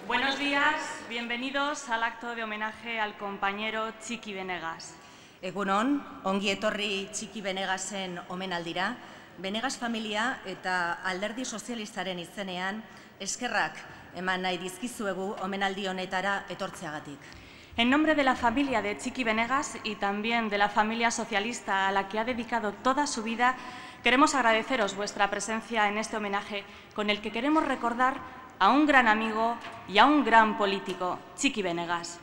Buenos días, bienvenidos al acto de homenaje al compañero Txiki Benegas. Egunon, ongi etorri Txiki Benegasen omenaldira, Benegas familia eta Alderdi Sozialistaren izenean eskerrak eman nahi dizkizuegu omenaldi honetara etortzeagatik. En nombre de la familia de Txiki Benegas y también de la familia socialista a la que ha dedicado toda su vida, queremos agradeceros vuestra presencia en este homenaje con el que queremos recordar a un gran amigo y a un gran político, Txiki Benegas.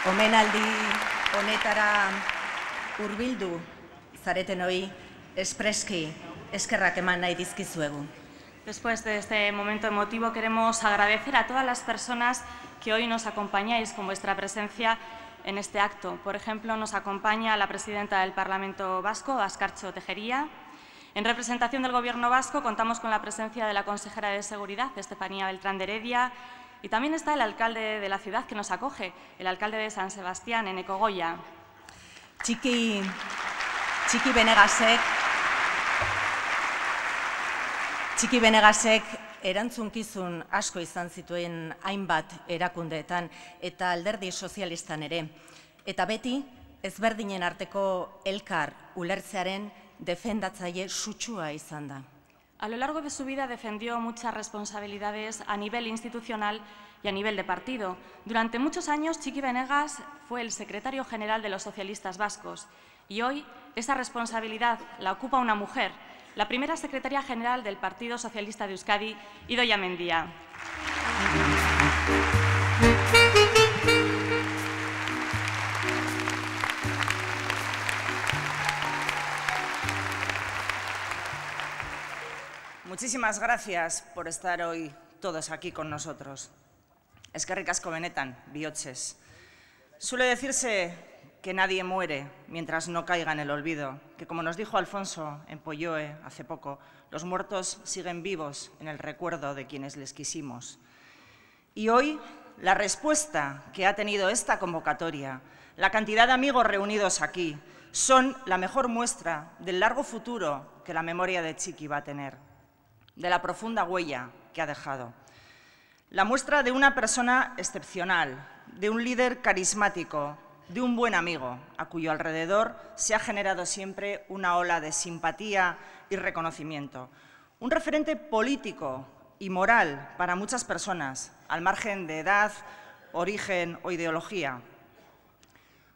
Omenaldi honetara hurbildu zaretenoi espreski eskerrak eman nahi dizkizuegu. Después de este momento emotivo, queremos agradecer a todas las personas que hoy nos acompañáis con vuestra presencia en este acto. Por ejemplo, nos acompaña la presidenta del Parlamento Vasco, Azkartxo Tejeria. En representación del Gobierno vasco contamos con la presencia de la consejera de Seguridad, Estefanía Beltrán de Heredia, y también está el alcalde de la ciudad que nos acoge, el alcalde de San Sebastián, Eneko Goya. Txiki Benegasek erantzunkizun asko izan zituen hainbat erakundeetan eta alderdi sozialistan ere. Eta beti ezberdinen arteko elkar ulertzearen defendatzaile sutsua izan da. A lo largo de su vida defendió muchas responsabilidades a nivel institucional y a nivel de partido. Durante muchos años, Txiki Benegas fue el secretario general de los socialistas vascos y hoy esa responsabilidad la ocupa una mujer, la primera secretaria general del Partido Socialista de Euskadi, Idoia Mendia. Muchísimas gracias por estar hoy todos aquí con nosotros. Eskerrik asko benetan, bihotzez. Suele decirse que nadie muere mientras no caiga en el olvido, que como nos dijo Alfonso en Polloe hace poco, los muertos siguen vivos en el recuerdo de quienes les quisimos. Y hoy, la respuesta que ha tenido esta convocatoria, la cantidad de amigos reunidos aquí, son la mejor muestra del largo futuro que la memoria de Txiki va a tener, de la profunda huella que ha dejado. La muestra de una persona excepcional, de un líder carismático, de un buen amigo, a cuyo alrededor se ha generado siempre una ola de simpatía y reconocimiento. Un referente político y moral para muchas personas, al margen de edad, origen o ideología.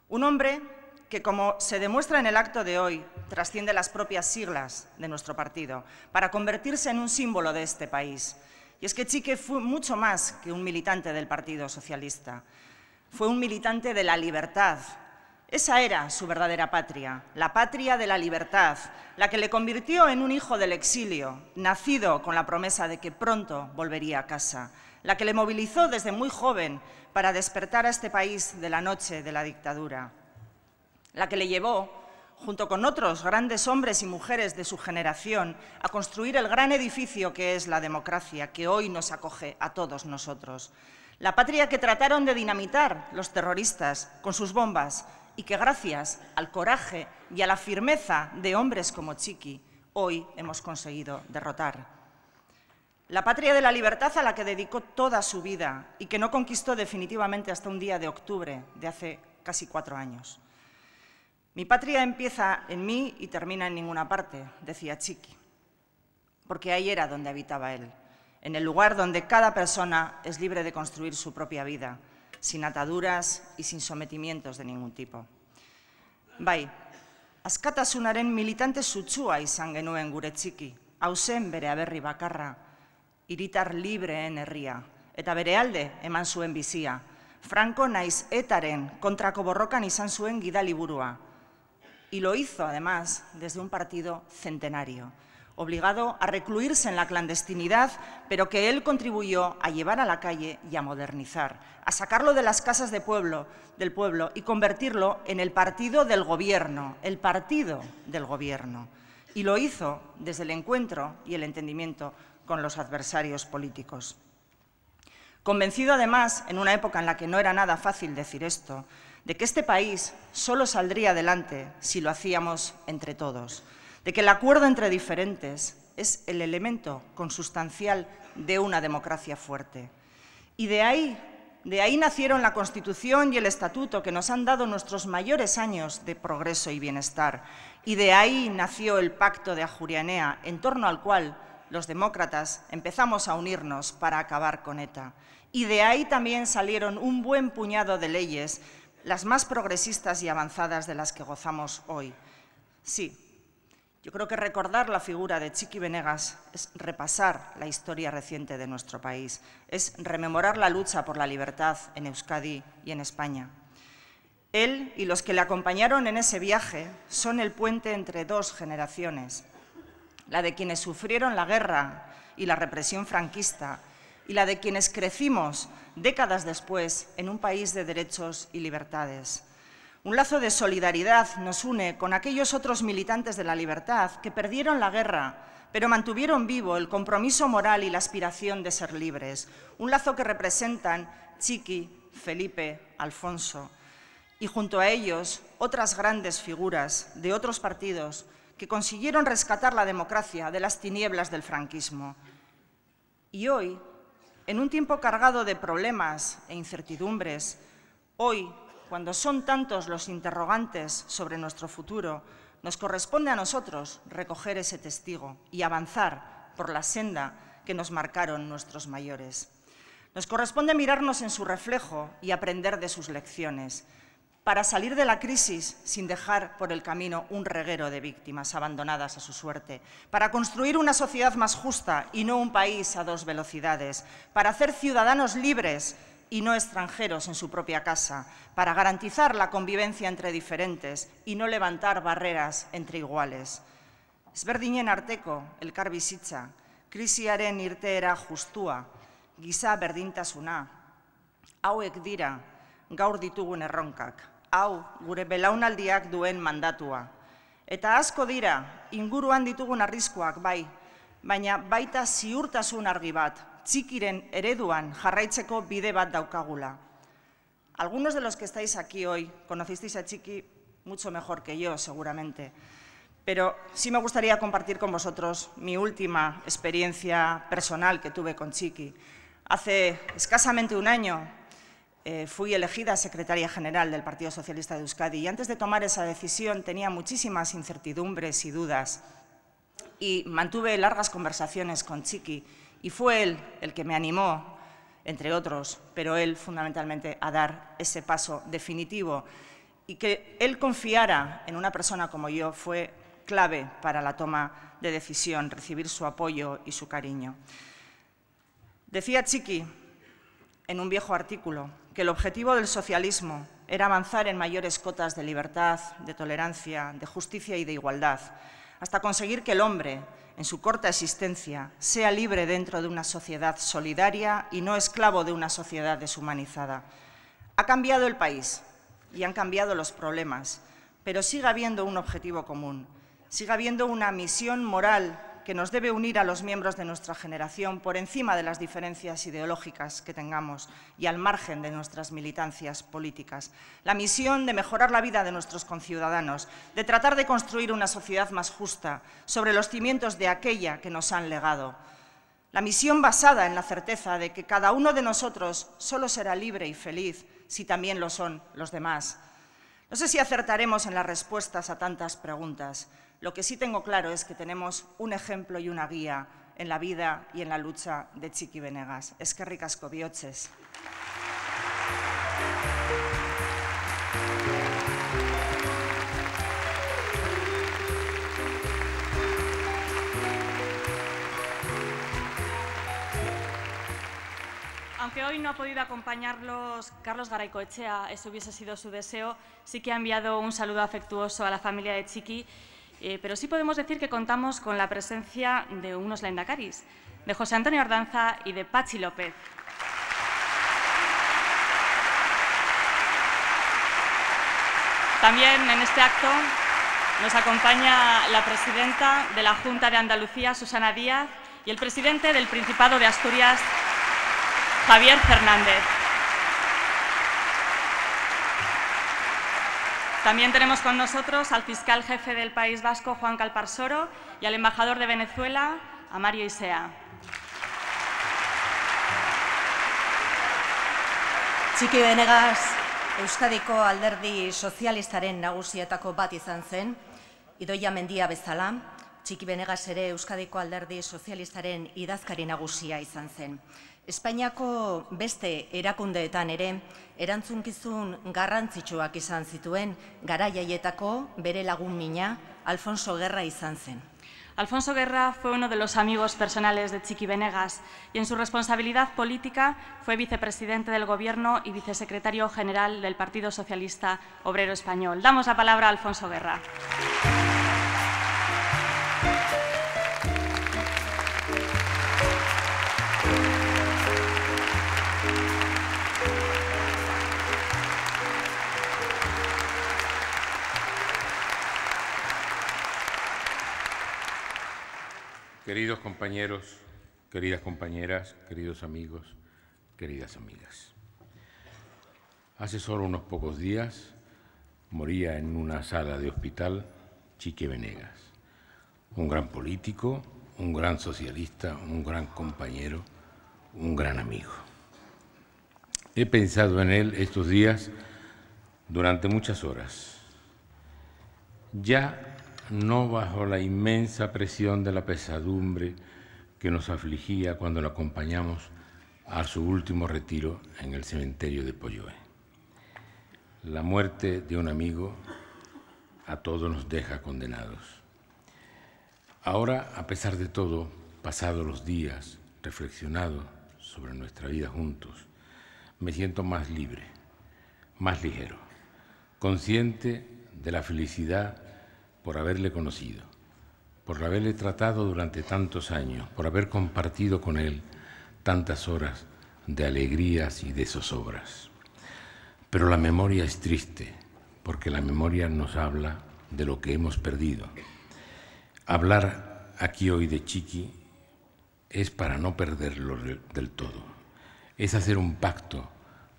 Un hombre que, como se demuestra en el acto de hoy, trasciende las propias siglas de nuestro partido para convertirse en un símbolo de este país. Y es que Txiki fue mucho más que un militante del Partido Socialista. Fue un militante de la libertad. Esa era su verdadera patria, la patria de la libertad, la que le convirtió en un hijo del exilio, nacido con la promesa de que pronto volvería a casa, la que le movilizó desde muy joven para despertar a este país de la noche de la dictadura, la que le llevó, junto con otros grandes hombres y mujeres de su generación, a construir el gran edificio que es la democracia, que hoy nos acoge a todos nosotros. La patria que trataron de dinamitar los terroristas con sus bombas y que gracias al coraje y a la firmeza de hombres como Txiki, hoy hemos conseguido derrotar. La patria de la libertad a la que dedicó toda su vida y que no conquistó definitivamente hasta un día de octubre de hace casi 4 años. Mi patria empieza en mí y termina en ninguna parte, decía Txiki, porque ahí era donde habitaba él, en el lugar donde cada persona es libre de construir su propia vida, sin ataduras y sin sometimientos de ningún tipo. Bai, askatasunaren militante sutsua izan genuen gure Txiki, hau zen bere aberri bakarra, hiritar libreen herria, eta bere alde eman zuen bizia, Franco naiz etaren kontrako borrokan izan zuen gidaliburua. Y lo hizo, además, desde un partido centenario, obligado a recluirse en la clandestinidad, pero que él contribuyó a llevar a la calle y a modernizar, a sacarlo de las casas del pueblo y convertirlo en el partido del gobierno, el partido del gobierno. Y lo hizo desde el encuentro y el entendimiento con los adversarios políticos. Convencido, además, en una época en la que no era nada fácil decir esto, de que este país solo saldría adelante si lo hacíamos entre todos, de que el acuerdo entre diferentes es el elemento consustancial de una democracia fuerte. Y de ahí nacieron la Constitución y el Estatuto que nos han dado nuestros mayores años de progreso y bienestar. Y de ahí nació el Pacto de Ajurianea, en torno al cual los demócratas empezamos a unirnos para acabar con ETA. Y de ahí también salieron un buen puñado de leyes, las más progresistas y avanzadas de las que gozamos hoy. Sí, yo creo que recordar la figura de Txiki Benegas es repasar la historia reciente de nuestro país, es rememorar la lucha por la libertad en Euskadi y en España. Él y los que le acompañaron en ese viaje son el puente entre dos generaciones, la de quienes sufrieron la guerra y la represión franquista y la de quienes crecimos décadas después en un país de derechos y libertades. Un lazo de solidaridad nos une con aquellos otros militantes de la libertad que perdieron la guerra, pero mantuvieron vivo el compromiso moral y la aspiración de ser libres. Un lazo que representan Txiki, Felipe, Alfonso, y junto a ellos otras grandes figuras de otros partidos que consiguieron rescatar la democracia de las tinieblas del franquismo. Y hoy, en un tiempo cargado de problemas e incertidumbres, hoy, cuando son tantos los interrogantes sobre nuestro futuro, nos corresponde a nosotros recoger ese testigo y avanzar por la senda que nos marcaron nuestros mayores. Nos corresponde mirarnos en su reflejo y aprender de sus lecciones, para salir de la crisis sin dejar por el camino un reguero de víctimas abandonadas a su suerte, para construir una sociedad más justa y no un país a dos velocidades, para hacer ciudadanos libres y no extranjeros en su propia casa, para garantizar la convivencia entre diferentes y no levantar barreras entre iguales. Ezberdinen arteko elkar bizitza, krisiaren irteera justua, giza berdintasuna, hauek dira gaur ditugun erronkak, hau gure belaunaldiak duen mandatua. Eta asko dira inguruan ditugun arriskuak bai, baina baita ziurtasun argi bat, Txikiren ereduan jarraitzeko bide bat daukagula. Algunos de los que estáis aquí hoy conocisteis a Txiki mucho mejor que yo, seguramente, pero sí me gustaría compartir con vosotros mi última experiencia personal que tuve con Txiki. Hace escasamente un año fui elegida secretaria general del Partido Socialista de Euskadi y antes de tomar esa decisión tenía muchísimas incertidumbres y dudas y mantuve largas conversaciones con Txiki y fue él el que me animó, entre otros, pero él fundamentalmente a dar ese paso definitivo y que él confiara en una persona como yo fue clave para la toma de decisión, recibir su apoyo y su cariño. Decía Txiki en un viejo artículo que el objetivo del socialismo era avanzar en mayores cotas de libertad, de tolerancia, de justicia y de igualdad, hasta conseguir que el hombre, en su corta existencia, sea libre dentro de una sociedad solidaria y no esclavo de una sociedad deshumanizada. Ha cambiado el país y han cambiado los problemas, pero sigue habiendo un objetivo común, sigue habiendo una misión moral que nos debe unir a los miembros de nuestra generación por encima de las diferencias ideológicas que tengamos y al margen de nuestras militancias políticas. La misión de mejorar la vida de nuestros conciudadanos, de tratar de construir una sociedad más justa sobre los cimientos de aquella que nos han legado. La misión basada en la certeza de que cada uno de nosotros solo será libre y feliz si también lo son los demás. No sé si acertaremos en las respuestas a tantas preguntas. Lo que sí tengo claro es que tenemos un ejemplo y una guía en la vida y en la lucha de Txiki Benegas. Eskerrik asko, bihotzez. Aunque hoy no ha podido acompañarlos Carlos Garaikoetxea, ese hubiese sido su deseo, sí que ha enviado un saludo afectuoso a la familia de Txiki, pero sí podemos decir que contamos con la presencia de unos lehendakaris, de José Antonio Ardanza y de Patxi López. También en este acto nos acompaña la presidenta de la Junta de Andalucía, Susana Díaz, y el presidente del Principado de Asturias, Javier Fernández. También tenemos con nosotros al fiscal jefe del País Vasco, Juan Calparsoro, y al embajador de Venezuela, a Mario Isea. Txiki Benegas, Euskadiko alderdi sozialistaren nagusietako bat izan zen, Idoia Mendia bezala, Txiki Benegas ere Euskadiko alderdi sozialistaren idazkari nagusia izan zen. Espainiako beste erakundeetan ere erantzunkizun garrantzitsuak izan zituen, garai haietako bere lagun mina Alfonso Guerra izan zen. Alfonso Guerra fue uno de los amigos personales de Txiki Benegas y en su responsabilidad política fue vicepresidente del Gobierno y vicesecretario general del Partido Socialista Obrero Español. Damos la palabra a Alfonso Guerra. Queridos compañeros, queridas compañeras, queridos amigos, queridas amigas. Hace solo unos pocos días moría en una sala de hospital Txiki Benegas, un gran político, un gran socialista, un gran compañero, un gran amigo. He pensado en él estos días durante muchas horas. Ya no bajo la inmensa presión de la pesadumbre que nos afligía cuando lo acompañamos a su último retiro en el cementerio de Polloé. La muerte de un amigo a todos nos deja condenados. Ahora, a pesar de todo, pasados los días, reflexionado sobre nuestra vida juntos, me siento más libre, más ligero, consciente de la felicidad por haberle conocido, por haberle tratado durante tantos años, por haber compartido con él tantas horas de alegrías y de zozobras. Pero la memoria es triste, porque la memoria nos habla de lo que hemos perdido. Hablar aquí hoy de Txiki es para no perderlo del todo. Es hacer un pacto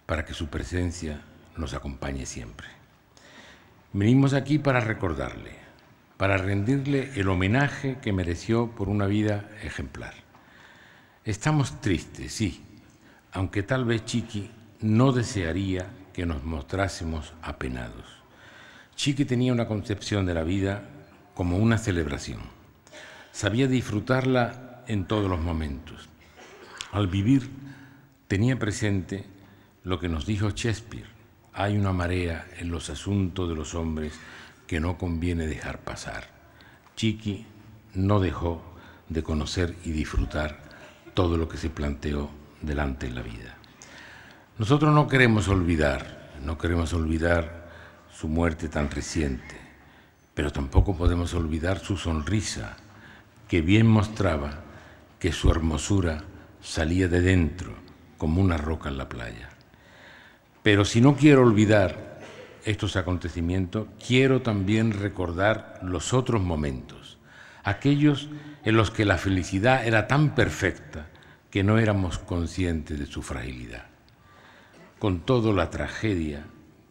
para que su presencia nos acompañe siempre. Venimos aquí para recordarle, para rendirle el homenaje que mereció por una vida ejemplar. Estamos tristes, sí, aunque tal vez Txiki no desearía que nos mostrásemos apenados. Txiki tenía una concepción de la vida como una celebración. Sabía disfrutarla en todos los momentos. Al vivir tenía presente lo que nos dijo Shakespeare: hay una marea en los asuntos de los hombres que no conviene dejar pasar. Txiki no dejó de conocer y disfrutar todo lo que se planteó delante en la vida. Nosotros no queremos olvidar su muerte tan reciente, pero tampoco podemos olvidar su sonrisa, que bien mostraba que su hermosura salía de dentro como una roca en la playa. Pero si no quiero olvidar estos acontecimientos, quiero también recordar los otros momentos, aquellos en los que la felicidad era tan perfecta que no éramos conscientes de su fragilidad. Con todo, la tragedia,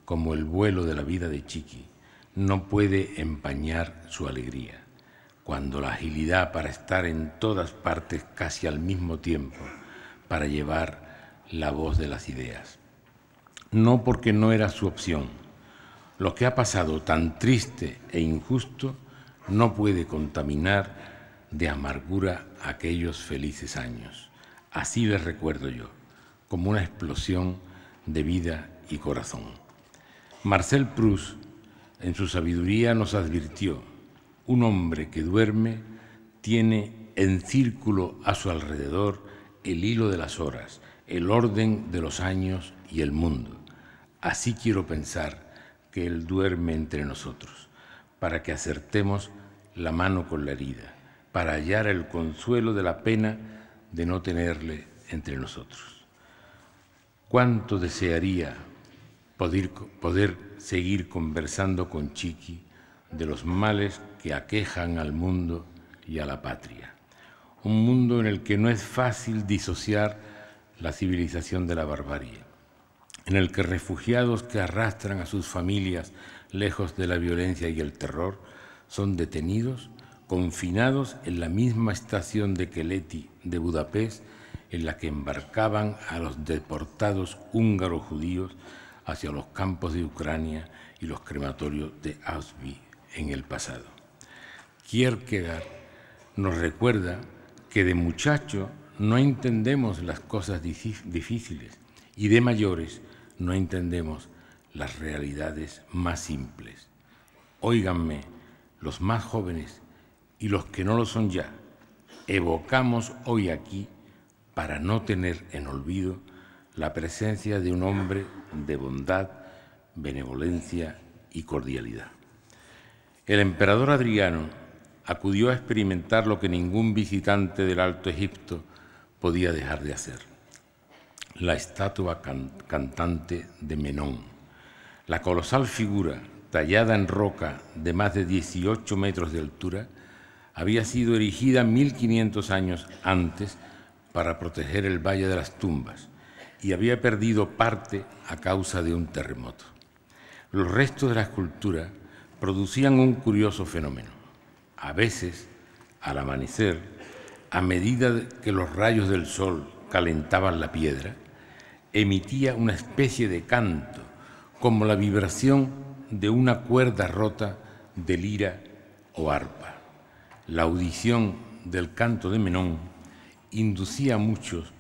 como el vuelo de la vida de Txiki, no puede empañar su alegría, cuando la agilidad para estar en todas partes casi al mismo tiempo, para llevar la voz de las ideas. No porque no era su opción. Lo que ha pasado tan triste e injusto no puede contaminar de amargura aquellos felices años. Así les recuerdo yo, como una explosión de vida y corazón. Marcel Proust, en su sabiduría, nos advirtió: un hombre que duerme tiene en círculo a su alrededor el hilo de las horas, el orden de los años y el mundo. Así quiero pensar que Él duerme entre nosotros, para que acertemos la mano con la herida, para hallar el consuelo de la pena de no tenerle entre nosotros. Cuánto desearía poder seguir conversando con Txiki de los males que aquejan al mundo y a la patria. Un mundo en el que no es fácil disociar la civilización de la barbarie, en el que refugiados que arrastran a sus familias lejos de la violencia y el terror son detenidos, confinados en la misma estación de Keleti de Budapest en la que embarcaban a los deportados húngaros judíos hacia los campos de Ucrania y los crematorios de Auschwitz en el pasado. Kierkegaard nos recuerda que de muchacho no entendemos las cosas difíciles y de mayores no entendemos las realidades más simples. Óiganme, los más jóvenes, y los que no lo son ya, evocamos hoy aquí para no tener en olvido la presencia de un hombre de bondad, benevolencia y cordialidad. El emperador Adriano acudió a experimentar lo que ningún visitante del Alto Egipto podía dejar de hacer: la estatua cantante de Menón. La colosal figura, tallada en roca de más de 18 metros de altura, había sido erigida 1500 años antes para proteger el Valle de las Tumbas y había perdido parte a causa de un terremoto. Los restos de la escultura producían un curioso fenómeno. A veces, al amanecer, a medida que los rayos del sol calentaban la piedra, emitía una especie de canto, como la vibración de una cuerda rota de lira o arpa. La audición del canto de Menón inducía a muchos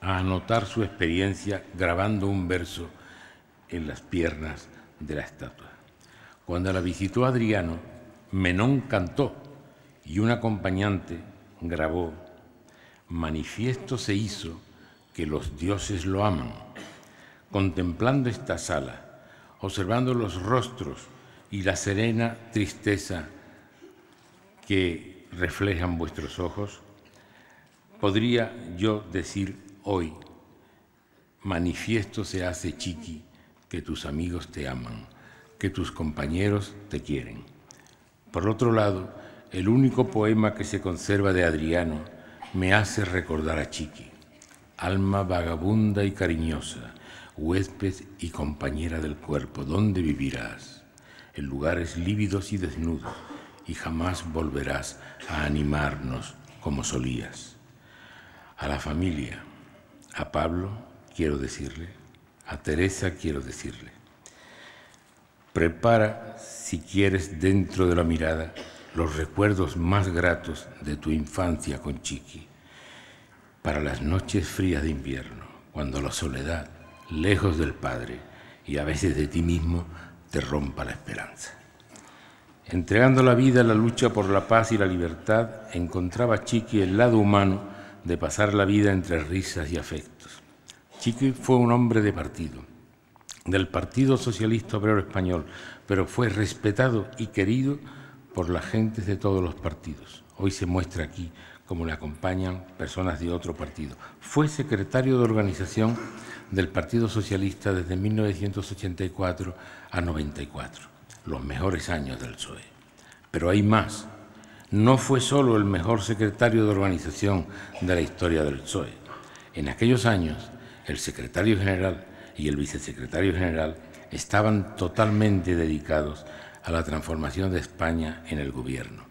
a anotar su experiencia grabando un verso en las piernas de la estatua. Cuando la visitó Adriano, Menón cantó y un acompañante grabó: manifiesto se hizo que los dioses lo aman. Contemplando esta sala, observando los rostros y la serena tristeza que reflejan vuestros ojos, podría yo decir hoy: manifiesto se hace, Chiqui, que tus amigos te aman, que tus compañeros te quieren. Por otro lado, el único poema que se conserva de Adriano me hace recordar a Chiqui: alma vagabunda y cariñosa, huésped y compañera del cuerpo, ¿dónde vivirás? En lugares lívidos y desnudos, y jamás volverás a animarnos como solías. A la familia, a Pablo quiero decirle, a Teresa quiero decirle: prepara, si quieres, dentro de la mirada los recuerdos más gratos de tu infancia con Chiqui, para las noches frías de invierno, cuando la soledad, lejos del Padre y a veces de ti mismo, te rompa la esperanza. Entregando la vida a la lucha por la paz y la libertad, encontraba Chiqui el lado humano de pasar la vida entre risas y afectos. Chiqui fue un hombre de partido, del Partido Socialista Obrero Español, pero fue respetado y querido por las gentes de todos los partidos. Hoy se muestra aquí como le acompañan personas de otro partido. Fue secretario de organización del Partido Socialista desde 1984 a 94, los mejores años del PSOE. Pero hay más. No fue solo el mejor secretario de organización de la historia del PSOE. En aquellos años, el secretario general y el vicesecretario general estaban totalmente dedicados a la transformación de España en el gobierno.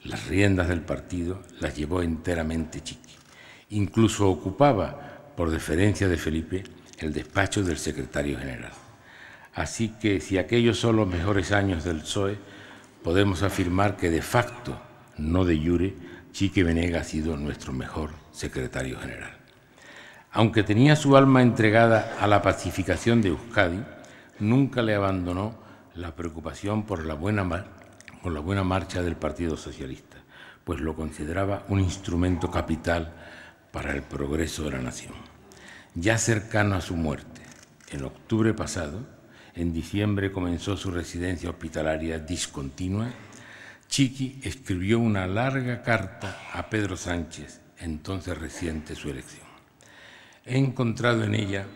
Las riendas del partido las llevó enteramente Chiqui. Incluso ocupaba, por deferencia de Felipe, el despacho del secretario general. Así que, si aquellos son los mejores años del PSOE, podemos afirmar que de facto, no de jure, Chiqui Venegas ha sido nuestro mejor secretario general. Aunque tenía su alma entregada a la pacificación de Euskadi, nunca le abandonó la preocupación por la buena marcha del Partido Socialista, pues lo consideraba un instrumento capital para el progreso de la nación. Ya cercano a su muerte, en octubre pasado, en diciembre comenzó su residencia hospitalaria discontinua, Chiqui escribió una larga carta a Pedro Sánchez, entonces reciente su elección. He encontrado en ella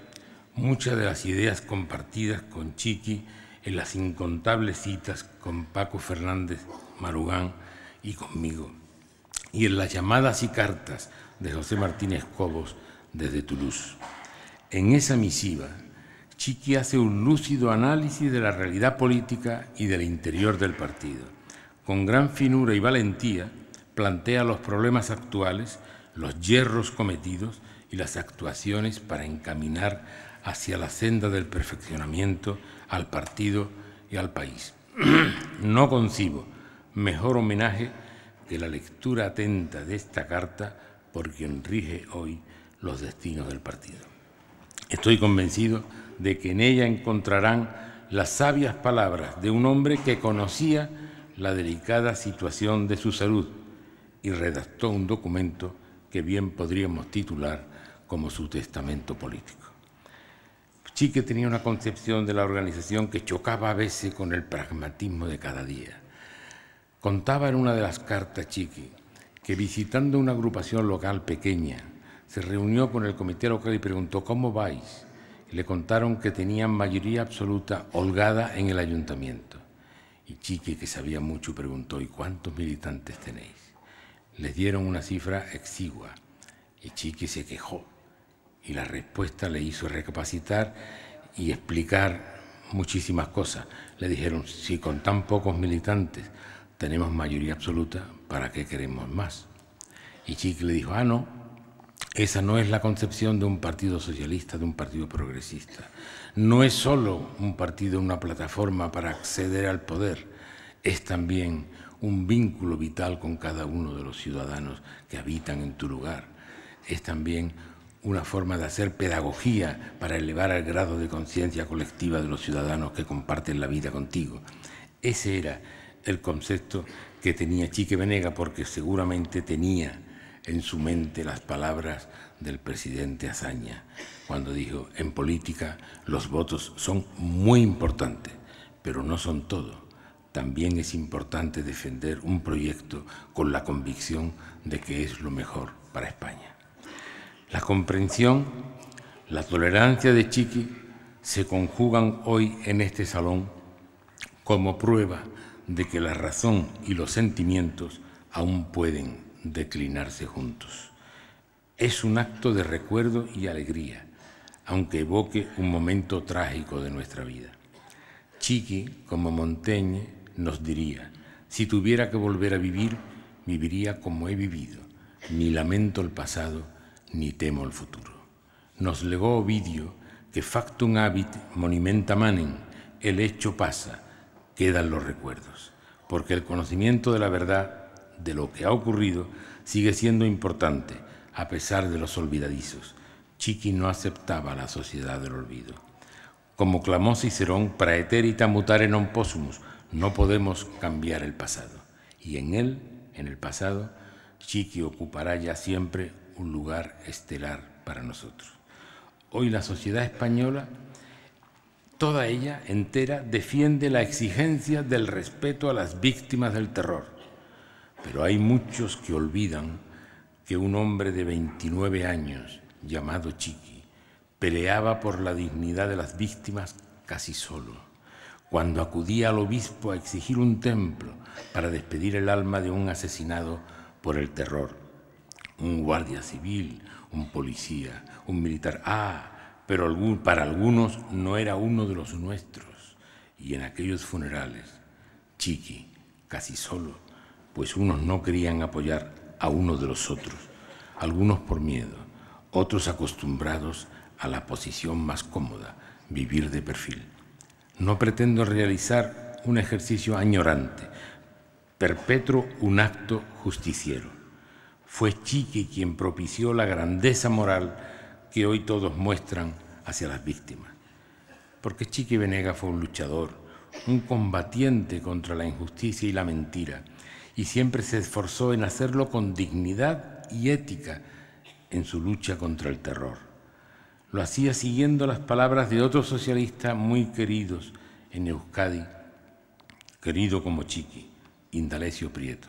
muchas de las ideas compartidas con Chiqui en las incontables citas con Paco Fernández Marugán y conmigo, y en las llamadas y cartas de José Martínez Cobos desde Toulouse. En esa misiva, Chiqui hace un lúcido análisis de la realidad política y del interior del partido. Con gran finura y valentía, plantea los problemas actuales, los yerros cometidos y las actuaciones para encaminar hacia la senda del perfeccionamiento al partido y al país. No concibo mejor homenaje que la lectura atenta de esta carta por quien rige hoy los destinos del partido. Estoy convencido de que en ella encontrarán las sabias palabras de un hombre que conocía la delicada situación de su salud y redactó un documento que bien podríamos titular como su testamento político. Chiqui tenía una concepción de la organización que chocaba a veces con el pragmatismo de cada día. Contaba en una de las cartas Chiqui que visitando una agrupación local pequeña se reunió con el comité local y preguntó ¿cómo vais? Y le contaron que tenían mayoría absoluta holgada en el ayuntamiento. Y Chiqui, que sabía mucho, preguntó ¿y cuántos militantes tenéis? Les dieron una cifra exigua y Chiqui se quejó. Y la respuesta le hizo recapacitar y explicar muchísimas cosas. Le dijeron, si con tan pocos militantes tenemos mayoría absoluta, ¿para qué queremos más? Y Chiqui le dijo, no, esa no es la concepción de un partido socialista, de un partido progresista. No es solo un partido, una plataforma para acceder al poder, es también un vínculo vital con cada uno de los ciudadanos que habitan en tu lugar. Es también una forma de hacer pedagogía para elevar el grado de conciencia colectiva de los ciudadanos que comparten la vida contigo. Ese era el concepto que tenía Chiqui Venegas, porque seguramente tenía en su mente las palabras del presidente Azaña, cuando dijo, en política los votos son muy importantes, pero no son todo. También es importante defender un proyecto con la convicción de que es lo mejor para España. La comprensión, la tolerancia de Chiqui se conjugan hoy en este salón como prueba de que la razón y los sentimientos aún pueden declinarse juntos. Es un acto de recuerdo y alegría, aunque evoque un momento trágico de nuestra vida. Chiqui, como Montaigne, nos diría, si tuviera que volver a vivir, viviría como he vivido, ni lamento el pasado, ni temo el futuro. Nos legó Ovidio que factum habit monumenta manem, el hecho pasa, quedan los recuerdos, porque el conocimiento de la verdad, de lo que ha ocurrido, sigue siendo importante, a pesar de los olvidadizos. Chiqui no aceptaba la sociedad del olvido. Como clamó Cicerón, praeterita mutare non possumus, no podemos cambiar el pasado. Y en él, en el pasado, Chiqui ocupará ya siempre un lugar estelar para nosotros. Hoy la sociedad española, toda ella entera, defiende la exigencia del respeto a las víctimas del terror. Pero hay muchos que olvidan que un hombre de 29 años, llamado Chiqui, peleaba por la dignidad de las víctimas casi solo, cuando acudía al obispo a exigir un templo para despedir el alma de un asesinado por el terror. Un guardia civil, un policía, un militar. Pero para algunos no era uno de los nuestros. Y en aquellos funerales, Chiqui, casi solo, pues unos no querían apoyar a uno de los otros, algunos por miedo, otros acostumbrados a la posición más cómoda, vivir de perfil. No pretendo realizar un ejercicio añorante, perpetro un acto justiciero. Fue Chiqui quien propició la grandeza moral que hoy todos muestran hacia las víctimas. Porque Chiqui Venegas fue un luchador, un combatiente contra la injusticia y la mentira, y siempre se esforzó en hacerlo con dignidad y ética en su lucha contra el terror. Lo hacía siguiendo las palabras de otros socialistas muy queridos en Euskadi, querido como Chiqui, Indalecio Prieto.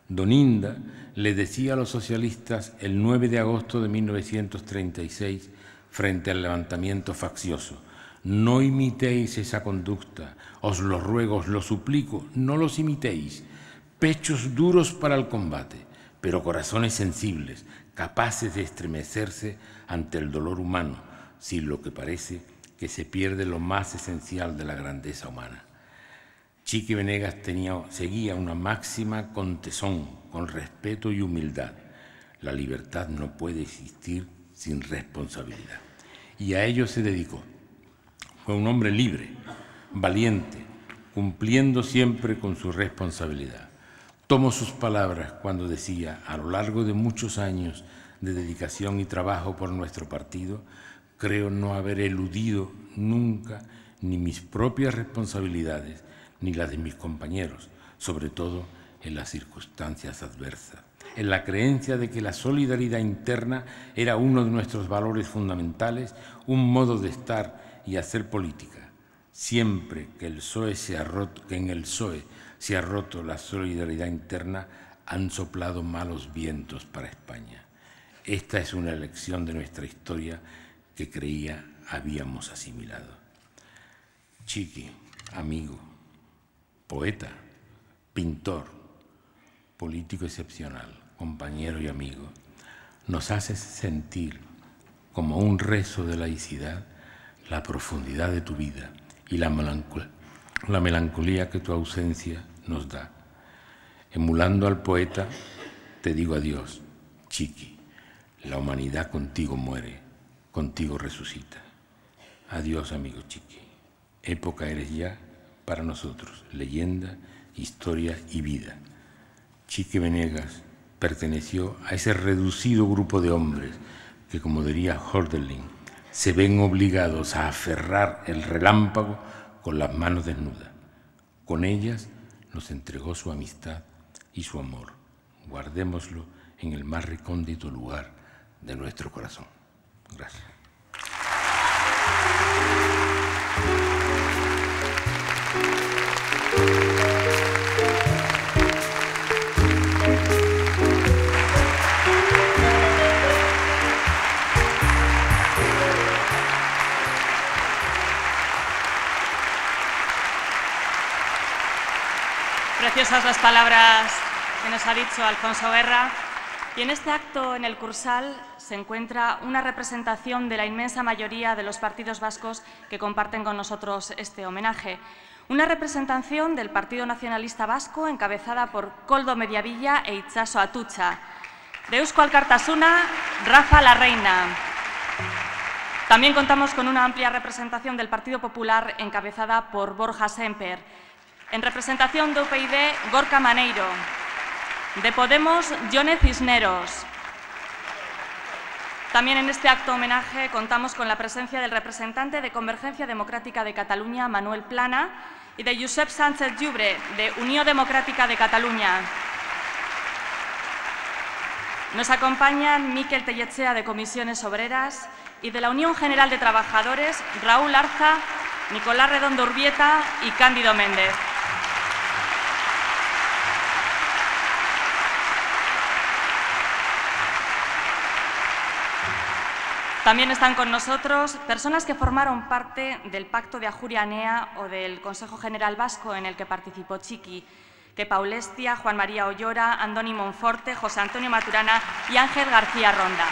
Don Inda le decía a los socialistas el 9 de agosto de 1936, frente al levantamiento faccioso, no imitéis esa conducta, os lo ruego, os lo suplico, no los imitéis. Pechos duros para el combate, pero corazones sensibles, capaces de estremecerse ante el dolor humano, sin lo que parece que se pierde lo más esencial de la grandeza humana. Chiqui Venegas seguía una máxima con tesón, con respeto y humildad. La libertad no puede existir sin responsabilidad. Y a ello se dedicó. Fue un hombre libre, valiente, cumpliendo siempre con su responsabilidad. Tomo sus palabras cuando decía, a lo largo de muchos años de dedicación y trabajo por nuestro partido, creo no haber eludido nunca ni mis propias responsabilidades, ni las de mis compañeros. sobre todo en las circunstancias adversas, en la creencia de que la solidaridad interna era uno de nuestros valores fundamentales, un modo de estar y hacer política. Siempre que en el PSOE se ha roto la solidaridad interna, han soplado malos vientos para España. Esta es una lección de nuestra historia que creía habíamos asimilado. Chiqui, amigo, poeta, pintor, político excepcional, compañero y amigo, nos haces sentir, como un rezo de laicidad, la profundidad de tu vida y la melancolía que tu ausencia nos da. Emulando al poeta, te digo adiós, Chiqui. La humanidad contigo muere, contigo resucita. Adiós, amigo Chiqui. Época eres ya para nosotros, leyenda, historia y vida. Chiqui Venegas perteneció a ese reducido grupo de hombres que, como diría Hölderlin, se ven obligados a aferrar el relámpago con las manos desnudas. Con ellas nos entregó su amistad y su amor. Guardémoslo en el más recóndito lugar de nuestro corazón. Gracias. Preciosas las palabras que nos ha dicho Alfonso Guerra. Y en este acto, en el Cursal, se encuentra una representación de la inmensa mayoría de los partidos vascos que comparten con nosotros este homenaje. Una representación del Partido Nacionalista Vasco encabezada por Koldo Mediavilla e Itxaso Atutxa. De Eusko Alkartasuna, Rafa Larreina. También contamos con una amplia representación del Partido Popular encabezada por Borja Semper. En representación de UPyD, Gorka Maneiro. De Podemos, Jone Cisneros. También en este acto homenaje contamos con la presencia del representante de Convergencia Democrática de Cataluña, Manuel Plana, y de Josep Sánchez Llubre, de Unió Democrática de Cataluña. Nos acompañan Miquel Tellechea, de Comisiones Obreras, y de la Unión General de Trabajadores, Raúl Arza, Nicolás Redondo Urbieta y Cándido Méndez. También están con nosotros personas que formaron parte del Pacto de Ajuria Enea o del Consejo General Vasco en el que participó Chiqui, que Paulestia, Juan María Ollora, Andoni Monforte, José Antonio Maturana y Ángel García Ronda.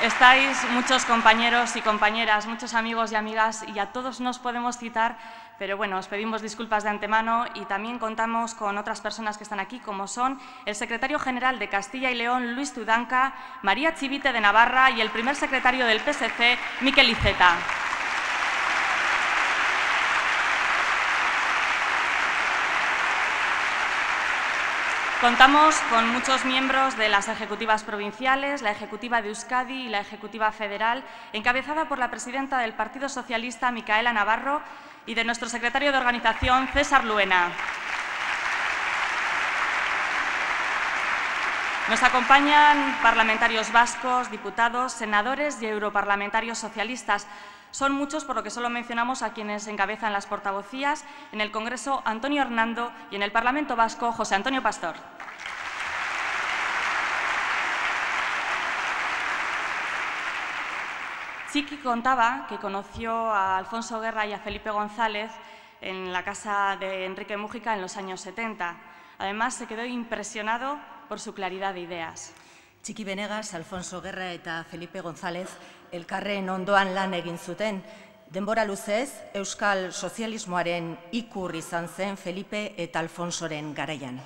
Estáis muchos compañeros y compañeras, muchos amigos y amigas, y a todos nos podemos citar, pero bueno, os pedimos disculpas de antemano y también contamos con otras personas que están aquí, como son el secretario general de Castilla y León, Luis Tudanca, María Chivite de Navarra y el primer secretario del PSC, Miquel Iceta. Contamos con muchos miembros de las ejecutivas provinciales, la ejecutiva de Euskadi y la ejecutiva federal, encabezada por la presidenta del Partido Socialista, Micaela Navarro, y de nuestro secretario de organización, César Luena. Nos acompañan parlamentarios vascos, diputados, senadores y europarlamentarios socialistas. Son muchos, por lo que solo mencionamos a quienes encabezan las portavocías en el Congreso, Antonio Hernando, y en el Parlamento Vasco, José Antonio Pastor. Chiqui contaba que conoció a Alfonso Guerra y a Felipe González en la casa de Enrique Mújica en los años 70. Además, se quedó impresionado por su claridad de ideas. Chiqui Venegas, Alfonso Guerra eta Felipe González elkarren ondoan lan egin zuten. Denbora luzez, Euskal Sozialismoaren ikur izan zen Felipe eta Alfonsoren garaian.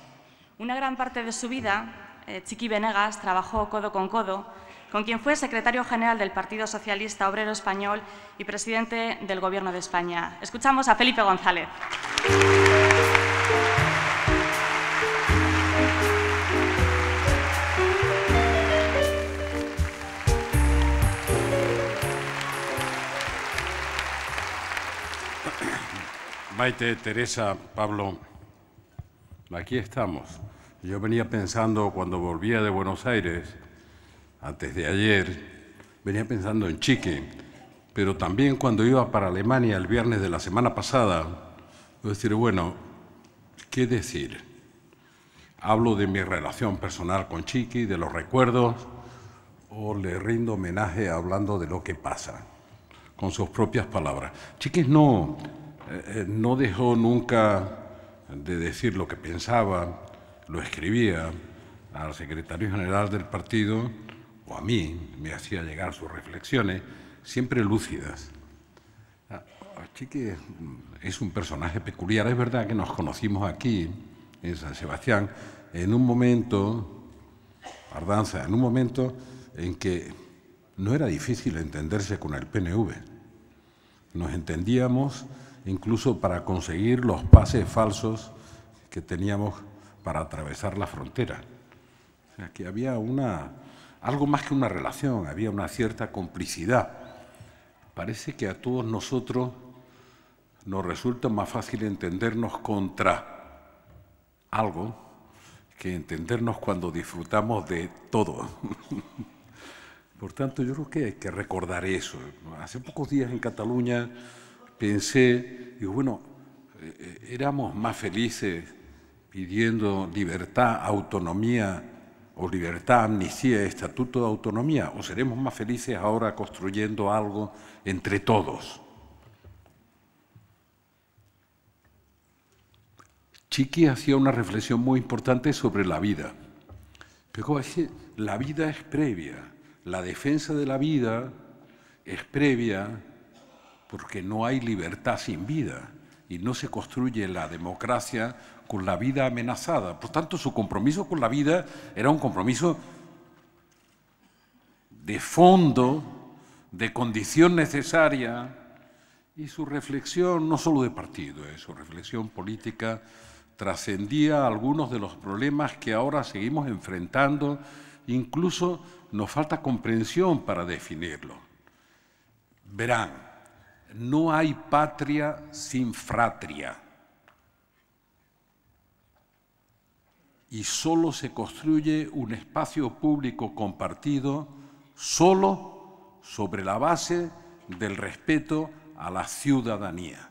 Una gran parte de su vida, Chiqui Venegas trabajó codo con quien fue secretario general del Partido Socialista Obrero Español y presidente del Gobierno de España. Escuchamos a Felipe González. Maite, Teresa, Pablo, aquí estamos. Yo venía pensando cuando volvía de Buenos Aires, antes de ayer, venía pensando en Chiqui, pero también cuando iba para Alemania el viernes de la semana pasada, decir, bueno, ¿qué decir? ¿Hablo de mi relación personal con Chiqui, de los recuerdos, o le rindo homenaje hablando de lo que pasa, con sus propias palabras? Chiqui no dejó nunca de decir lo que pensaba, lo escribía al secretario general del partido, o a mí, me hacía llegar sus reflexiones, siempre lúcidas. Chiqui es un personaje peculiar. Es verdad que nos conocimos aquí, en San Sebastián, en un momento, Ardanza, en un momento en que no era difícil entenderse con el PNV. Nos entendíamos incluso para conseguir los pases falsos que teníamos para atravesar la frontera. O sea, que había algo más que una relación, había una cierta complicidad. Parece que a todos nosotros nos resulta más fácil entendernos contra algo que entendernos cuando disfrutamos de todo. Por tanto, yo creo que hay que recordar eso. Hace pocos días en Cataluña pensé, digo, bueno, éramos más felices pidiendo libertad, autonomía, o libertad, amnistía, estatuto de autonomía, o seremos más felices ahora construyendo algo entre todos. Chiqui hacía una reflexión muy importante sobre la vida. Pero la vida es previa, la defensa de la vida es previa porque no hay libertad sin vida y no se construye la democracia con la vida amenazada. Por tanto, su compromiso con la vida era un compromiso de fondo, de condición necesaria, y su reflexión, no solo de partido, su reflexión política trascendía algunos de los problemas que ahora seguimos enfrentando, incluso nos falta comprensión para definirlo. Verán, no hay patria sin fratria. Y solo se construye un espacio público compartido solo sobre la base del respeto a la ciudadanía.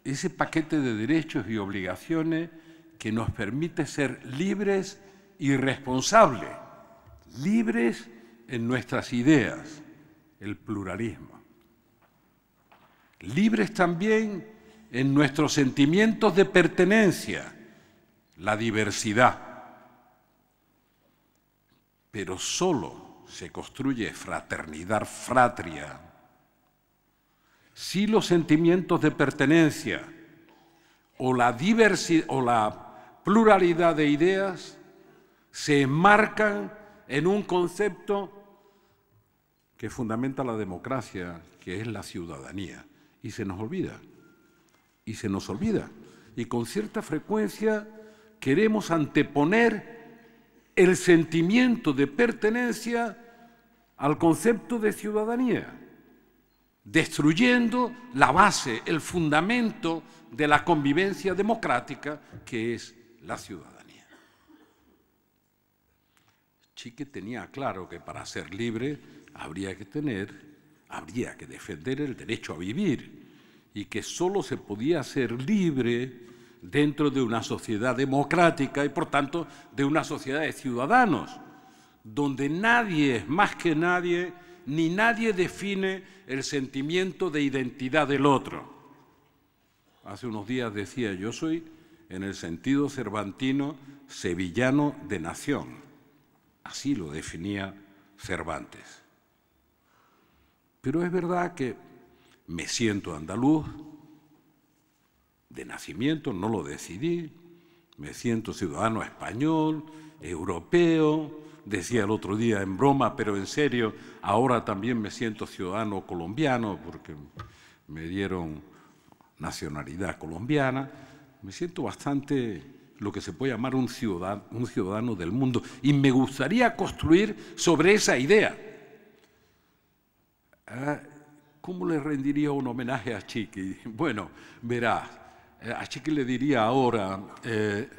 Ese paquete de derechos y obligaciones que nos permite ser libres y responsables, libres en nuestras ideas, el pluralismo, libres también en nuestros sentimientos de pertenencia, la diversidad. Pero solo se construye fraternidad, fratria, si los sentimientos de pertenencia o la diversidad o la pluralidad de ideas se enmarcan en un concepto que fundamenta la democracia, que es la ciudadanía. Y se nos olvida. Y se nos olvida. Y con cierta frecuencia queremos anteponer el sentimiento de pertenencia al concepto de ciudadanía, destruyendo la base, el fundamento de la convivencia democrática, que es la ciudadanía. Chiqui tenía claro que para ser libre habría que defender el derecho a vivir y que solo se podía ser libre dentro de una sociedad democrática y, por tanto, de una sociedad de ciudadanos, donde nadie es más que nadie, ni nadie define el sentimiento de identidad del otro. Hace unos días decía, yo soy, en el sentido cervantino, sevillano de nación. Así lo definía Cervantes. Pero es verdad que me siento andaluz, de nacimiento, no lo decidí, me siento ciudadano español, europeo, decía el otro día en broma, pero en serio, ahora también me siento ciudadano colombiano porque me dieron nacionalidad colombiana, me siento bastante lo que se puede llamar un ciudadano del mundo y me gustaría construir sobre esa idea. ¿cómo le rendiría un homenaje a Chiqui? Bueno, verás, a Chiqui le diría ahora que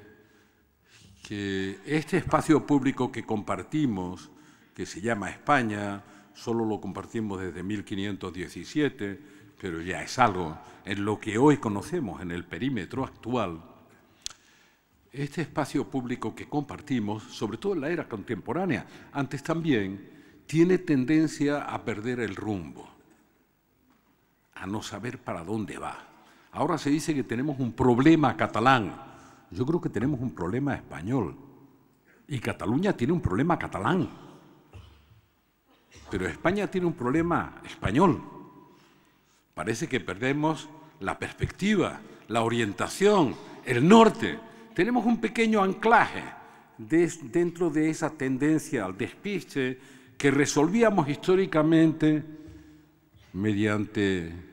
este espacio público que compartimos, que se llama España, solo lo compartimos desde 1517, pero ya es algo en lo que hoy conocemos en el perímetro actual. Este espacio público que compartimos, sobre todo en la era contemporánea, antes también, tiene tendencia a perder el rumbo, a no saber para dónde va. Ahora se dice que tenemos un problema catalán. Yo creo que tenemos un problema español. Y Cataluña tiene un problema catalán. Pero España tiene un problema español. Parece que perdemos la perspectiva, la orientación, el norte. Tenemos un pequeño anclaje dentro de esa tendencia al despiste que resolvíamos históricamente mediante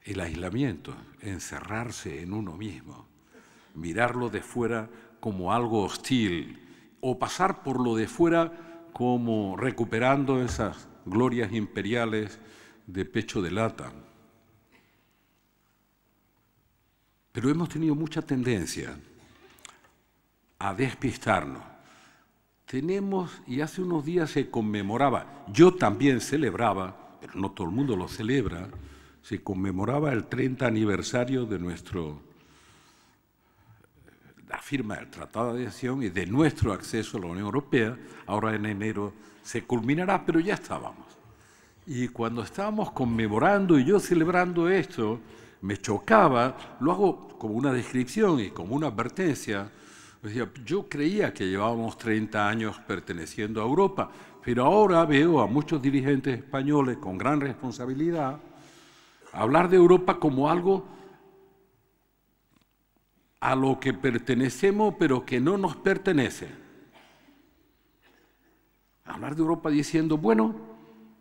el aislamiento, encerrarse en uno mismo, mirarlo de fuera como algo hostil o pasar por lo de fuera como recuperando esas glorias imperiales de pecho de lata. Pero hemos tenido mucha tendencia a despistarnos. Y hace unos días se conmemoraba, yo también celebraba, pero no todo el mundo lo celebra, se conmemoraba el 30 aniversario de la firma del Tratado de Adhesión y de nuestro acceso a la Unión Europea. Ahora en enero se culminará, pero ya estábamos. Y cuando estábamos conmemorando y yo celebrando esto, me chocaba, lo hago como una descripción y como una advertencia. Yo creía que llevábamos 30 años perteneciendo a Europa, pero ahora veo a muchos dirigentes españoles con gran responsabilidad hablar de Europa como algo a lo que pertenecemos, pero que no nos pertenece. Hablar de Europa diciendo, bueno,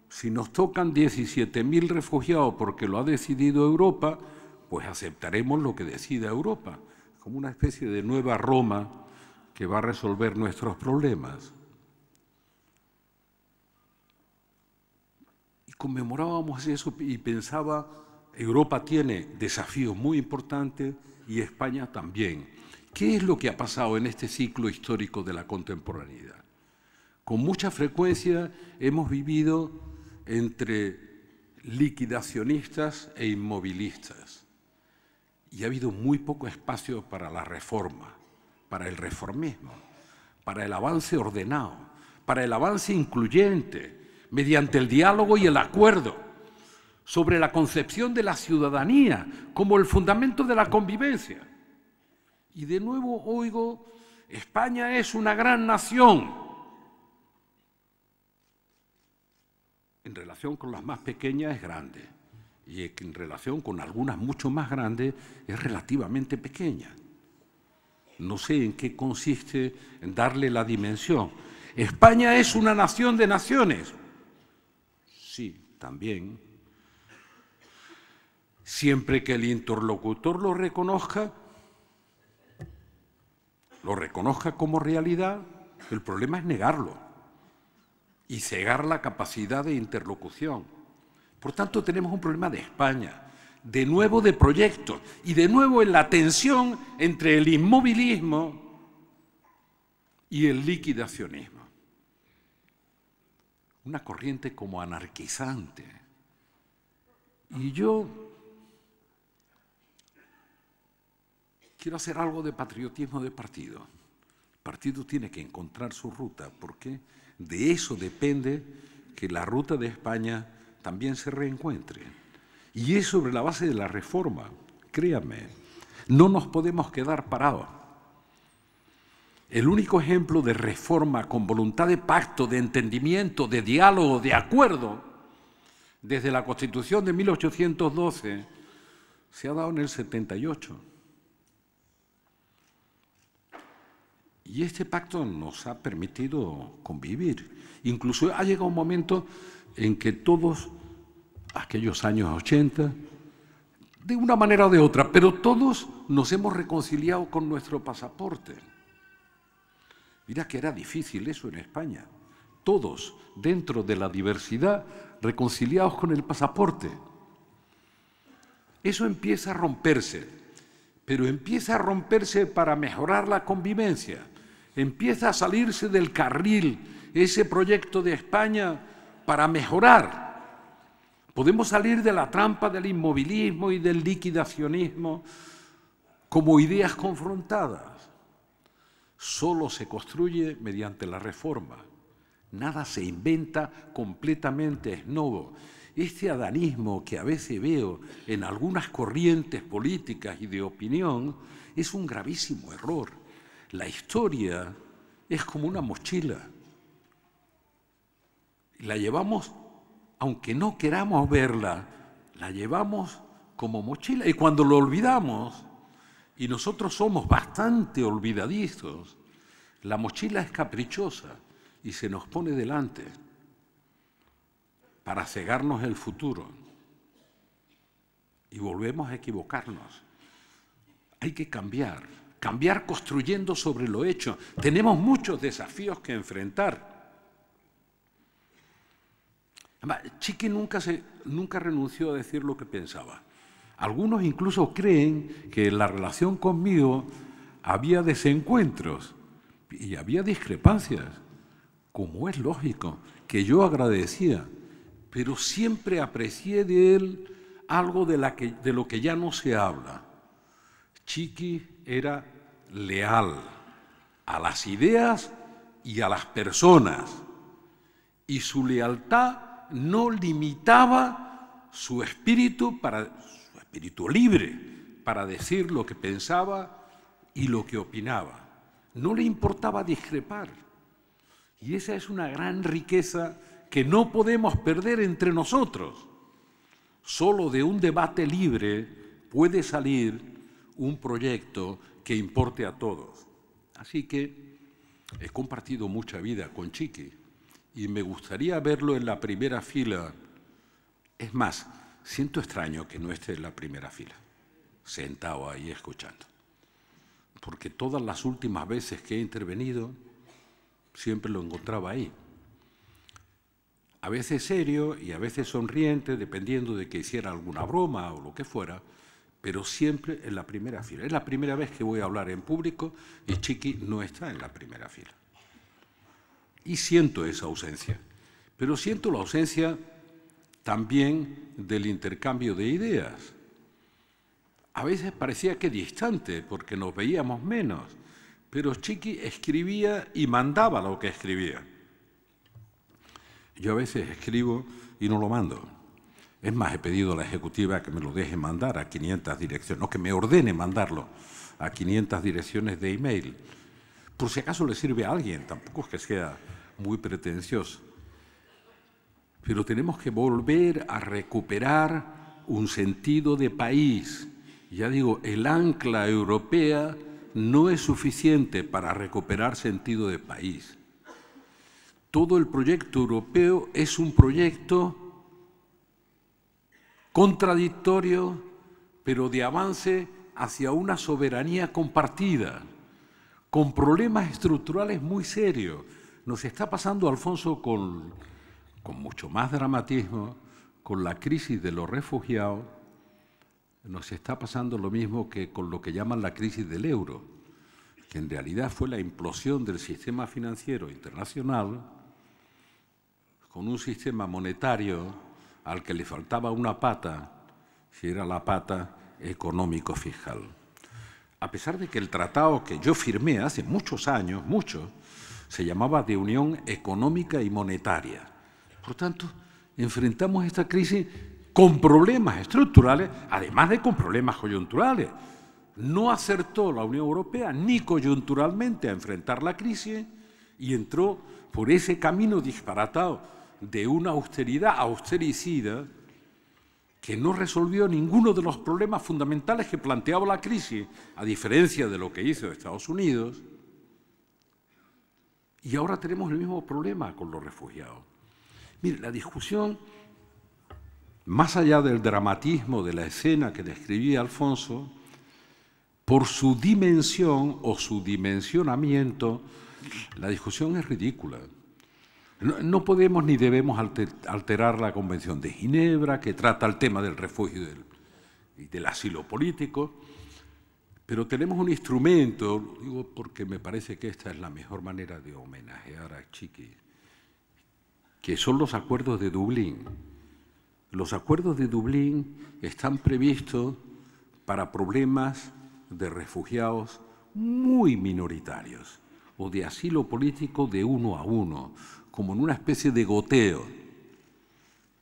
si nos tocan 17.000 refugiados porque lo ha decidido Europa, pues aceptaremos lo que decida Europa, como una especie de nueva Roma que va a resolver nuestros problemas. Y conmemorábamos eso y pensaba, Europa tiene desafíos muy importantes y España también. ¿Qué es lo que ha pasado en este ciclo histórico de la contemporaneidad? Con mucha frecuencia hemos vivido entre liquidacionistas e inmovilistas. Y ha habido muy poco espacio para la reforma, para el reformismo, para el avance ordenado, para el avance incluyente, mediante el diálogo y el acuerdo, sobre la concepción de la ciudadanía como el fundamento de la convivencia. Y de nuevo oigo, España es una gran nación. En relación con las más pequeñas es grande. Y en relación con algunas mucho más grandes es relativamente pequeña. No sé en qué consiste en darle la dimensión. ¿España es una nación de naciones? Sí, también. Siempre que el interlocutor lo reconozca como realidad, el problema es negarlo y cegar la capacidad de interlocución. Por tanto, tenemos un problema de España, de nuevo de proyectos y de nuevo en la tensión entre el inmovilismo y el liquidacionismo. Una corriente como anarquizante. Y yo quiero hacer algo de patriotismo de partido. El partido tiene que encontrar su ruta, porque de eso depende que la ruta de España también se reencuentre. Y es sobre la base de la reforma, créanme, no nos podemos quedar parados. El único ejemplo de reforma con voluntad de pacto, de entendimiento, de diálogo, de acuerdo, desde la Constitución de 1812, se ha dado en el 78. Y este pacto nos ha permitido convivir. Incluso ha llegado un momento en que todos, aquellos años 80, de una manera o de otra, pero todos nos hemos reconciliado con nuestro pasaporte. Mira que era difícil eso en España. Todos, dentro de la diversidad, reconciliados con el pasaporte. Eso empieza a romperse, pero empieza a romperse para mejorar la convivencia. Empieza a salirse del carril ese proyecto de España para mejorar. Podemos salir de la trampa del inmovilismo y del liquidacionismo como ideas confrontadas. Solo se construye mediante la reforma. Nada se inventa completamente es nuevo. Este adanismo que a veces veo en algunas corrientes políticas y de opinión es un gravísimo error. La historia es como una mochila. La llevamos, aunque no queramos verla, la llevamos como mochila. Y cuando lo olvidamos, y nosotros somos bastante olvidadizos, la mochila es caprichosa y se nos pone delante para cegarnos el futuro. Y volvemos a equivocarnos. Hay que cambiar construyendo sobre lo hecho. Tenemos muchos desafíos que enfrentar. Chiqui nunca renunció a decir lo que pensaba. Algunos incluso creen que en la relación conmigo había desencuentros y había discrepancias, como es lógico, que yo agradecía, pero siempre aprecié de él algo de lo que ya no se habla. Chiqui era leal a las ideas y a las personas, y su lealtad no limitaba su espíritu libre para decir lo que pensaba y lo que opinaba. No le importaba discrepar. Y esa es una gran riqueza que no podemos perder entre nosotros. Solo de un debate libre puede salir un proyecto que importe a todos. Así que he compartido mucha vida con Chiqui y me gustaría verlo en la primera fila. Es más, siento extraño que no esté en la primera fila, sentado ahí escuchando, porque todas las últimas veces que he intervenido siempre lo encontraba ahí. A veces serio y a veces sonriente, dependiendo de que hiciera alguna broma o lo que fuera, pero siempre en la primera fila. Es la primera vez que voy a hablar en público y Chiqui no está en la primera fila. Y siento esa ausencia, pero siento la ausencia también del intercambio de ideas. A veces parecía que distante, porque nos veíamos menos, pero Chiqui escribía y mandaba lo que escribía. Yo a veces escribo y no lo mando. Es más, he pedido a la ejecutiva que me lo deje mandar a 500 direcciones, no, que me ordene mandarlo a 500 direcciones de email. Por si acaso le sirve a alguien, tampoco es que sea muy pretencioso. Pero tenemos que volver a recuperar un sentido de país. Ya digo, el ancla europea no es suficiente para recuperar sentido de país. Todo el proyecto europeo es un proyecto contradictorio, pero de avance hacia una soberanía compartida, con problemas estructurales muy serios. Nos está pasando, Alfonso, con mucho más dramatismo, con la crisis de los refugiados, nos está pasando lo mismo que con lo que llaman la crisis del euro, que en realidad fue la implosión del sistema financiero internacional con un sistema monetario al que le faltaba una pata, si era la pata económico-fiscal. A pesar de que el tratado que yo firmé hace muchos años, se llamaba de Unión Económica y Monetaria. Por tanto, enfrentamos esta crisis con problemas estructurales, además de con problemas coyunturales. No acertó la Unión Europea ni coyunturalmente a enfrentar la crisis y entró por ese camino disparatado de una austeridad austericida que no resolvió ninguno de los problemas fundamentales que planteaba la crisis, a diferencia de lo que hizo Estados Unidos. Y ahora tenemos el mismo problema con los refugiados. Mire, la discusión, más allá del dramatismo de la escena que describía Alfonso, por su dimensión o su dimensionamiento, la discusión es ridícula. No podemos ni debemos alterar la Convención de Ginebra, que trata el tema del refugio y del asilo político, pero tenemos un instrumento, digo porque me parece que esta es la mejor manera de homenajear a Txiki, que son los acuerdos de Dublín. Los acuerdos de Dublín están previstos para problemas de refugiados muy minoritarios o de asilo político de 1 a 1, como en una especie de goteo.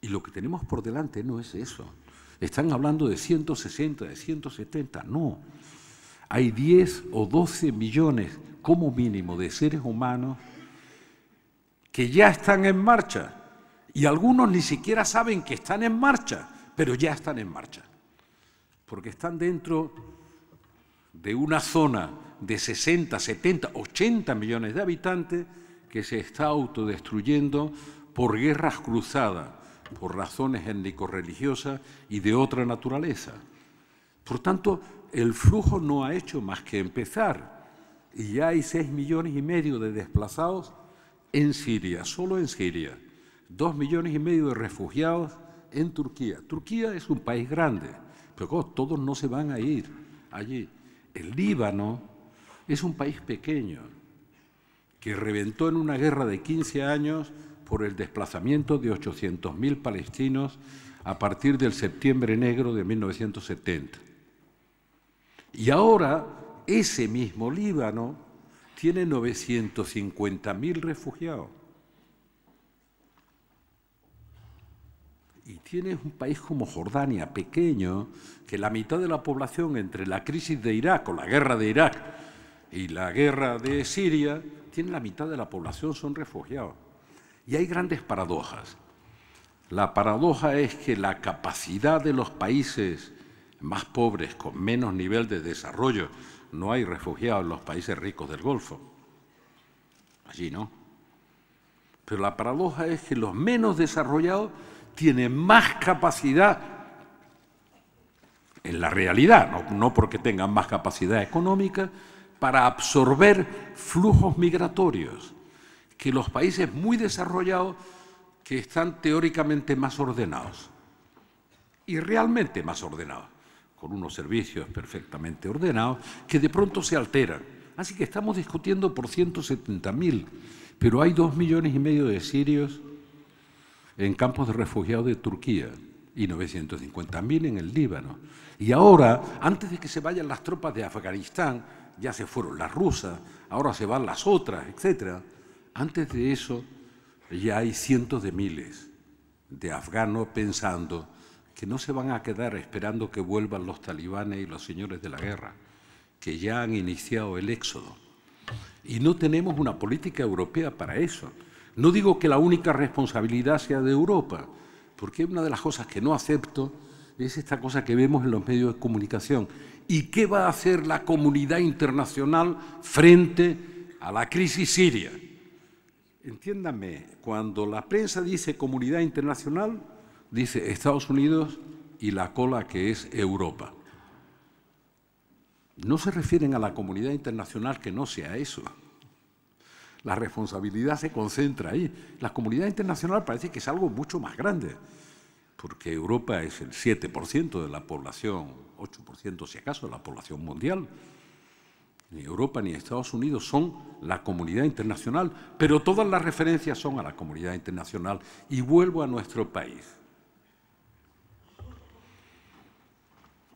Y lo que tenemos por delante no es eso. Están hablando de 160, de 170, no. Hay 10 o 12 millones como mínimo de seres humanos que ya están en marcha y algunos ni siquiera saben que están en marcha, pero ya están en marcha, porque están dentro de una zona de 60, 70, 80 millones de habitantes que se está autodestruyendo por guerras cruzadas, por razones étnico-religiosas y de otra naturaleza. Por tanto, el flujo no ha hecho más que empezar y ya hay 6,5 millones de desplazados en Siria, solo en Siria, 2,5 millones de refugiados en Turquía. Turquía es un país grande, pero todos no se van a ir allí. El Líbano es un país pequeño que reventó en una guerra de 15 años por el desplazamiento de 800.000 palestinos a partir del Septiembre Negro de 1970. Y ahora ese mismo Líbano tiene 950.000 refugiados. Y tiene un país como Jordania, pequeño, que la mitad de la población entre la crisis de Irak o la guerra de Irak y la guerra de Siria, tiene la mitad de la población son refugiados. Y hay grandes paradojas. La paradoja es que la capacidad de los países más pobres, con menos nivel de desarrollo, no hay refugiados en los países ricos del Golfo. Allí no. Pero la paradoja es que los menos desarrollados tienen más capacidad en la realidad, no porque tengan más capacidad económica, para absorber flujos migratorios, que los países muy desarrollados que están teóricamente más ordenados y realmente más ordenados, con unos servicios perfectamente ordenados, que de pronto se alteran. Así que estamos discutiendo por 170.000, pero hay 2,5 millones de sirios en campos de refugiados de Turquía y 950.000 en el Líbano. Y ahora, antes de que se vayan las tropas de Afganistán, ya se fueron las rusas, ahora se van las otras, etc. Antes de eso, ya hay cientos de miles de afganos pensando que no se van a quedar esperando que vuelvan los talibanes y los señores de la guerra, que ya han iniciado el éxodo. Y no tenemos una política europea para eso. No digo que la única responsabilidad sea de Europa, porque una de las cosas que no acepto es esta cosa que vemos en los medios de comunicación. ¿Y qué va a hacer la comunidad internacional frente a la crisis siria? Entiéndame, cuando la prensa dice comunidad internacional, dice Estados Unidos y la cola que es Europa. No se refieren a la comunidad internacional que no sea eso. La responsabilidad se concentra ahí. La comunidad internacional parece que es algo mucho más grande, porque Europa es el 7% de la población, 8% si acaso de la población mundial. Ni Europa ni Estados Unidos son la comunidad internacional, pero todas las referencias son a la comunidad internacional. Y vuelvo a nuestro país.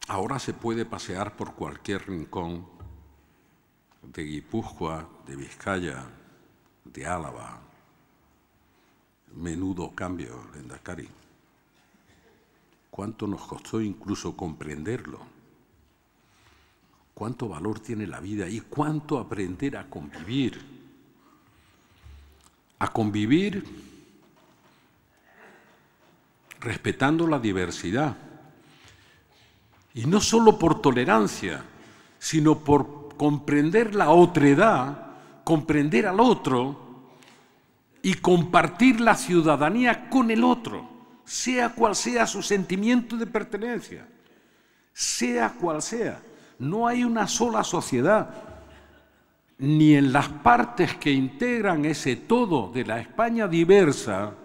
Ahora se puede pasear por cualquier rincón de Guipúzcoa, de Vizcaya, de Álava. Menudo cambio, Lehendakari. ¿Cuánto nos costó incluso comprenderlo? ¿Cuánto valor tiene la vida y cuánto aprender a convivir? A convivir respetando la diversidad. Y no solo por tolerancia, sino por comprender la otredad, comprender al otro y compartir la ciudadanía con el otro, sea cual sea su sentimiento de pertenencia, sea cual sea. No hay una sola sociedad, ni en las partes que integran ese todo de la España diversa,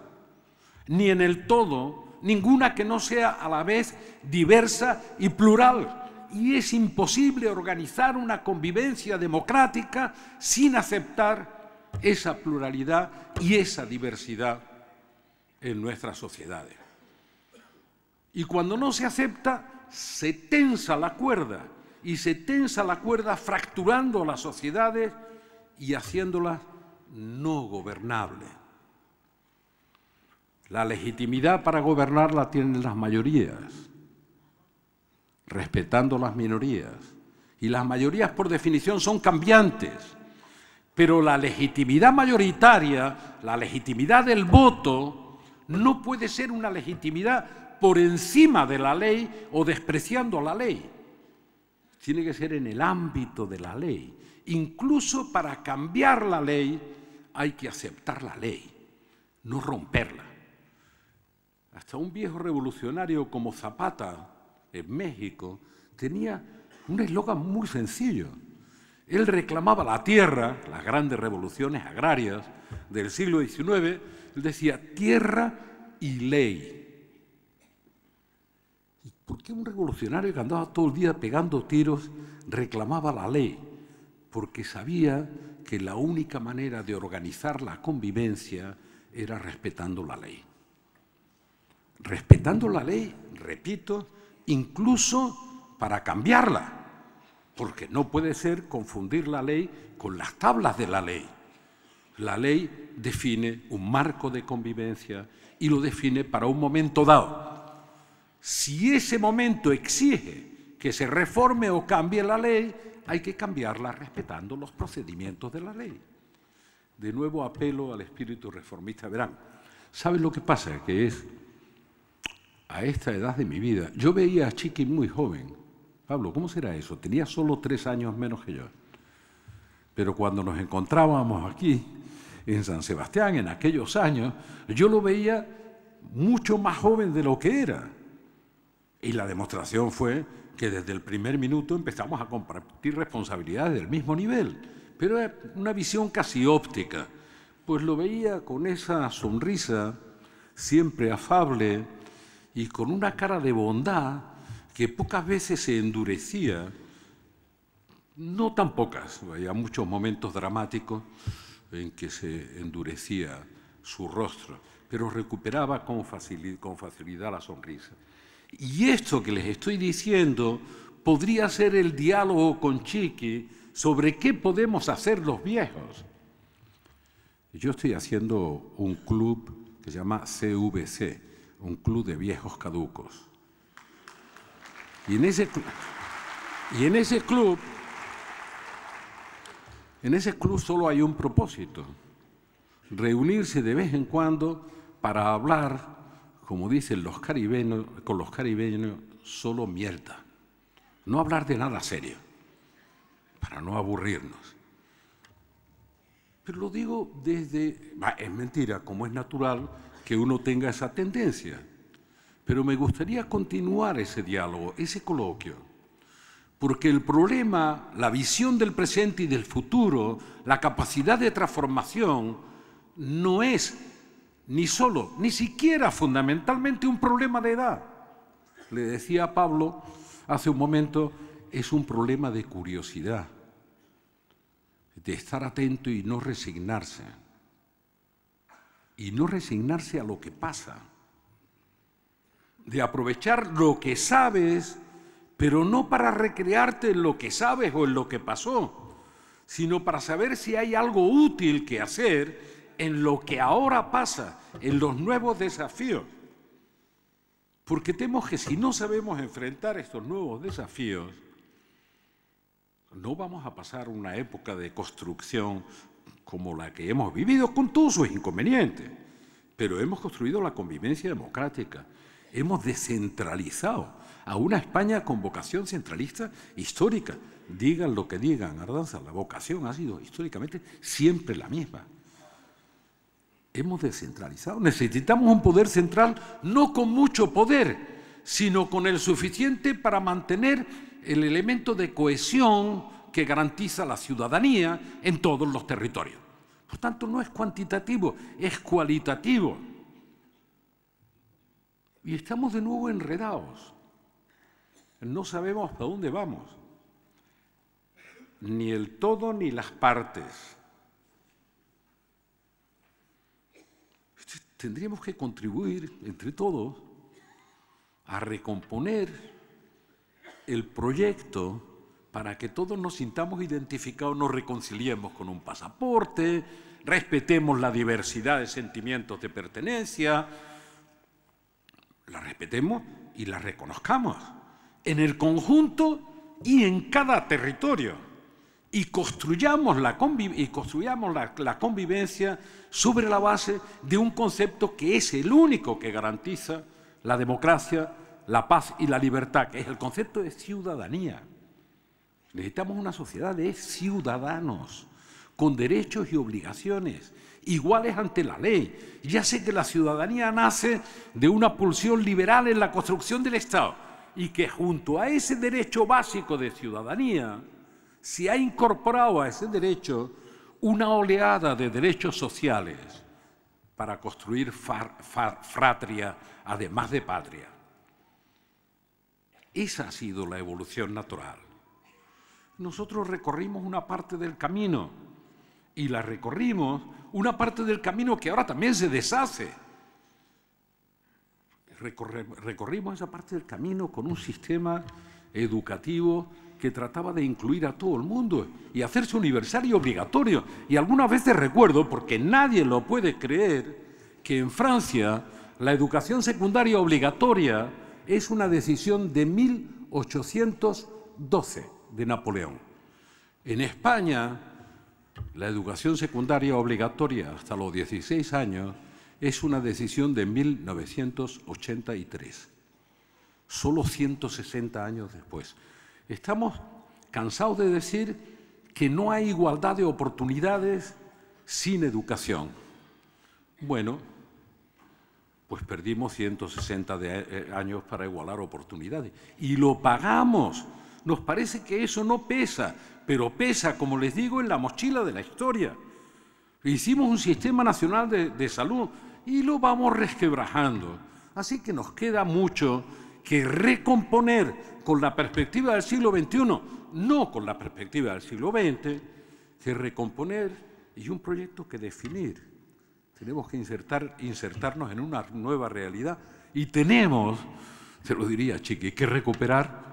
ni en el todo, ninguna que no sea a la vez diversa y plural. Y es imposible organizar una convivencia democrática sin aceptar esa pluralidad y esa diversidad en nuestras sociedades. Y cuando no se acepta, se tensa la cuerda, y se tensa la cuerda fracturando las sociedades y haciéndolas no gobernables. La legitimidad para gobernar la tienen las mayorías, respetando las minorías. Y las mayorías, por definición, son cambiantes. Pero la legitimidad mayoritaria, la legitimidad del voto, no puede ser una legitimidad por encima de la ley o despreciando la ley. Tiene que ser en el ámbito de la ley. Incluso para cambiar la ley hay que aceptar la ley, no romperla. Hasta un viejo revolucionario como Zapata, en México, tenía un eslogan muy sencillo. Él reclamaba la tierra, las grandes revoluciones agrarias del siglo XIX, él decía tierra y ley. ¿Y por qué un revolucionario que andaba todo el día pegando tiros reclamaba la ley? Porque sabía que la única manera de organizar la convivencia era respetando la ley. Respetando la ley, repito, incluso para cambiarla, porque no puede ser confundir la ley con las tablas de la ley. La ley define un marco de convivencia y lo define para un momento dado. Si ese momento exige que se reforme o cambie la ley, hay que cambiarla respetando los procedimientos de la ley. De nuevo apelo al espíritu reformista. Verán, ¿saben lo que pasa? Que es, a esta edad de mi vida, yo veía a Chiqui muy joven. Pablo, ¿cómo será eso? Tenía solo 3 años menos que yo. Pero cuando nos encontrábamos aquí, en San Sebastián, en aquellos años, yo lo veía mucho más joven de lo que era. Y la demostración fue que desde el primer minuto empezamos a compartir responsabilidades del mismo nivel. Pero era una visión casi óptica. Pues lo veía con esa sonrisa siempre afable y con una cara de bondad que pocas veces se endurecía, no tan pocas, había muchos momentos dramáticos en que se endurecía su rostro, pero recuperaba con facilidad la sonrisa. Y esto que les estoy diciendo podría ser el diálogo con Chiqui sobre qué podemos hacer los viejos. Yo estoy haciendo un club que se llama CVC, un club de viejos caducos. Y en ese club solo hay un propósito: reunirse de vez en cuando para hablar, como dicen los caribeños, con los caribeños, solo mierda. No hablar de nada serio, para no aburrirnos. Pero lo digo desde... Es mentira, como es natural que uno tenga esa tendencia. Pero me gustaría continuar ese diálogo, ese coloquio, porque el problema, la visión del presente y del futuro, la capacidad de transformación, no es ni solo, ni siquiera fundamentalmente un problema de edad. Le decía a Pablo hace un momento, es un problema de curiosidad, de estar atento y no resignarse. Y no resignarse a lo que pasa. De aprovechar lo que sabes, pero no para recrearte en lo que sabes o en lo que pasó, sino para saber si hay algo útil que hacer en lo que ahora pasa, en los nuevos desafíos. Porque temo que si no sabemos enfrentar estos nuevos desafíos, no vamos a pasar una época de construcción como la que hemos vivido, con todos sus inconvenientes. Pero hemos construido la convivencia democrática, hemos descentralizado a una España con vocación centralista histórica. Digan lo que digan, Ardanza, la vocación ha sido históricamente siempre la misma. Hemos descentralizado. Necesitamos un poder central no con mucho poder, sino con el suficiente para mantener el elemento de cohesión que garantiza la ciudadanía en todos los territorios. Por tanto, no es cuantitativo, es cualitativo. Y estamos de nuevo enredados. No sabemos para dónde vamos. Ni el todo ni las partes. Tendríamos que contribuir entre todos a recomponer el proyecto para que todos nos sintamos identificados, nos reconciliemos con un pasaporte, respetemos la diversidad de sentimientos de pertenencia, la respetemos y la reconozcamos en el conjunto y en cada territorio. Y construyamos la convivencia sobre la base de un concepto que es el único que garantiza la democracia, la paz y la libertad, que es el concepto de ciudadanía. Necesitamos una sociedad de ciudadanos, con derechos y obligaciones, iguales ante la ley. Ya sé que la ciudadanía nace de una pulsión liberal en la construcción del Estado y que junto a ese derecho básico de ciudadanía se ha incorporado a ese derecho una oleada de derechos sociales para construir fratria, además de patria. Esa ha sido la evolución natural. Nosotros recorrimos una parte del camino y la recorrimos una parte del camino que ahora también se deshace. Recorrimos esa parte del camino con un sistema educativo que trataba de incluir a todo el mundo y hacerse universal y obligatorio. Y algunas veces recuerdo, porque nadie lo puede creer, que en Francia la educación secundaria obligatoria es una decisión de 1812 de Napoleón. En España, la educación secundaria obligatoria hasta los 16 años es una decisión de 1983, solo 160 años después. Estamos cansados de decir que no hay igualdad de oportunidades sin educación. Bueno, pues perdimos 160 años para igualar oportunidades y lo pagamos. Nos parece que eso no pesa, pero pesa, como les digo, en la mochila de la historia. Hicimos un sistema nacional de salud y lo vamos resquebrajando. Así que nos queda mucho que recomponer con la perspectiva del siglo XXI, no con la perspectiva del siglo XX, que recomponer y un proyecto que definir. Tenemos que insertarnos en una nueva realidad y tenemos, te lo diría Chiqui, que recuperar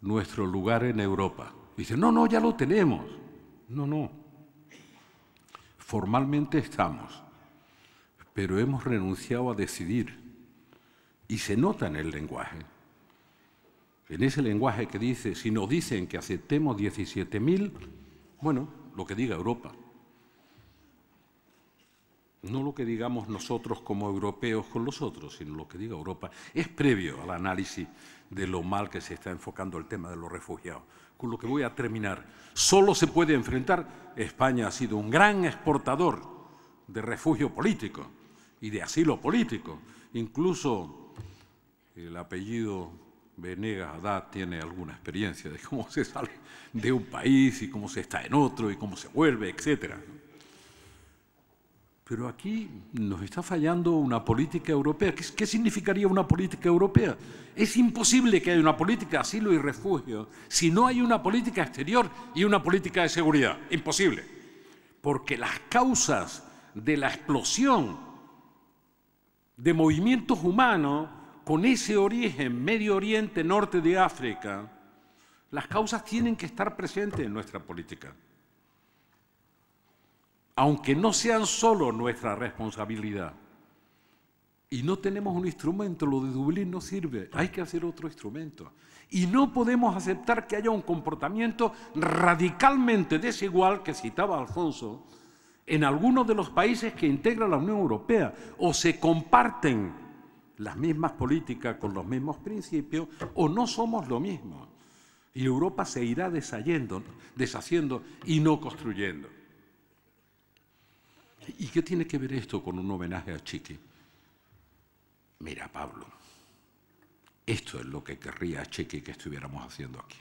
nuestro lugar en Europa. Dice, no, ya lo tenemos. No. Formalmente estamos, pero hemos renunciado a decidir. Y se nota en el lenguaje. En ese lenguaje que dice, si nos dicen que aceptemos 17.000, bueno, lo que diga Europa. No lo que digamos nosotros como europeos con los otros, sino lo que diga Europa. Es previo al análisis de lo mal que se está enfocando el tema de los refugiados. Con lo que voy a terminar. Solo se puede enfrentar. España ha sido un gran exportador de refugio político y de asilo político. Incluso el apellido Venegas Haddad tiene alguna experiencia de cómo se sale de un país y cómo se está en otro y cómo se vuelve, etc. Pero aquí nos está fallando una política europea. ¿Qué significaría una política europea? Es imposible que haya una política de asilo y refugio si no hay una política exterior y una política de seguridad. Imposible. Porque las causas de la explosión de movimientos humanos con ese origen Medio Oriente, norte de África, las causas tienen que estar presentes en nuestra política. Aunque no sean solo nuestra responsabilidad. Y no tenemos un instrumento, lo de Dublín no sirve, hay que hacer otro instrumento. Y no podemos aceptar que haya un comportamiento radicalmente desigual, que citaba Alfonso, en algunos de los países que integran la Unión Europea, o se comparten las mismas políticas con los mismos principios, o no somos lo mismo. Y Europa se irá deshaciendo y no construyendo. ¿Y qué tiene que ver esto con un homenaje a Chiqui? Mira, Pablo, esto es lo que querría Chiqui que estuviéramos haciendo aquí.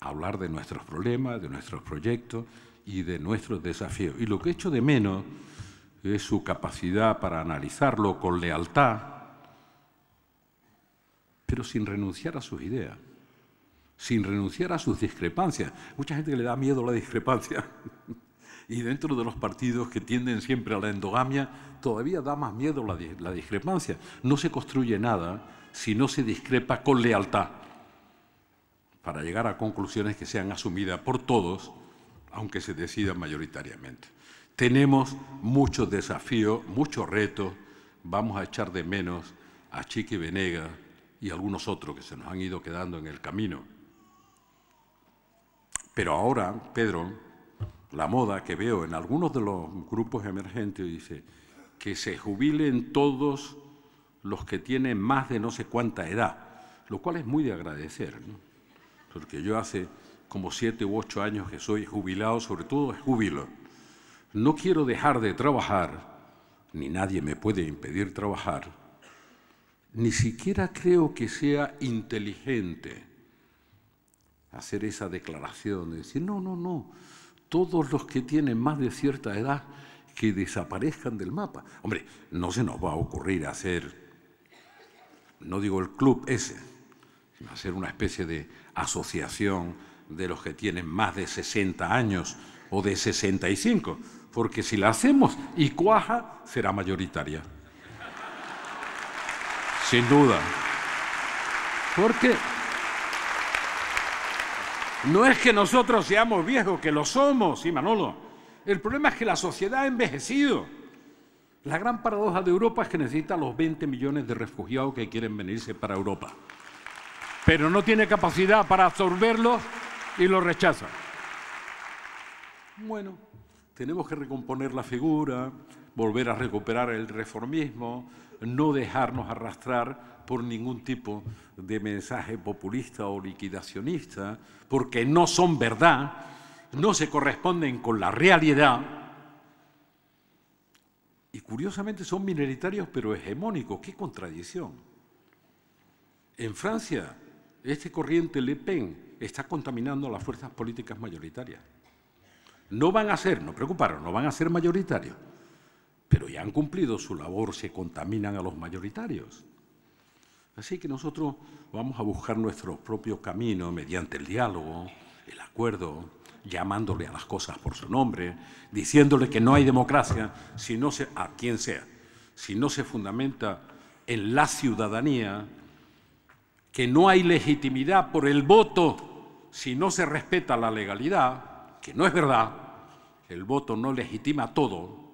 hablar de nuestros problemas, de nuestros proyectos y de nuestros desafíos. Y lo que echo de menos es su capacidad para analizarlo con lealtad, pero sin renunciar a sus ideas, sin renunciar a sus discrepancias. Mucha gente que le da miedo la discrepancia y dentro de los partidos que tienden siempre a la endogamia todavía da más miedo la discrepancia. No se construye nada si no se discrepa con lealtad para llegar a conclusiones que sean asumidas por todos, aunque se decidan mayoritariamente. Tenemos muchos desafíos, muchos retos. Vamos a echar de menos a Chiqui Venegas y algunos otros que se nos han ido quedando en el camino. Pero ahora, Pedro, la moda que veo en algunos de los grupos emergentes dice que se jubilen todos los que tienen más de no sé cuánta edad, lo cual es muy de agradecer, ¿no? Porque yo hace como 7 u 8 años que soy jubilado, sobre todo júbilo. No quiero dejar de trabajar, ni nadie me puede impedir trabajar, ni siquiera creo que sea inteligente hacer esa declaración de decir, no, todos los que tienen más de cierta edad que desaparezcan del mapa. Hombre, no se nos va a ocurrir hacer, no digo el club ese, sino hacer una especie de asociación de los que tienen más de 60 años o de 65, porque si la hacemos y cuaja, será mayoritaria. Sin duda. Porque no es que nosotros seamos viejos, que lo somos, sí, Manolo. El problema es que la sociedad ha envejecido. La gran paradoja de Europa es que necesita los 20 millones de refugiados que quieren venirse para Europa, pero no tiene capacidad para absorberlos y los rechaza. Bueno, tenemos que recomponer la figura, volver a recuperar el reformismo, no dejarnos arrastrar por ningún tipo de mensaje populista o liquidacionista, porque no son verdad, no se corresponden con la realidad y curiosamente son minoritarios pero hegemónicos. ¡Qué contradicción! En Francia, este corriente Le Pen está contaminando a las fuerzas políticas mayoritarias. No van a ser, no preocuparos, no van a ser mayoritarios, pero ya han cumplido su labor, se contaminan a los mayoritarios. Así que nosotros vamos a buscar nuestro propio camino mediante el diálogo, el acuerdo, llamándole a las cosas por su nombre, diciéndole que no hay democracia si no se, a quien sea, si no se fundamenta en la ciudadanía, que no hay legitimidad por el voto si no se respeta la legalidad, que no es verdad. El voto no legitima todo,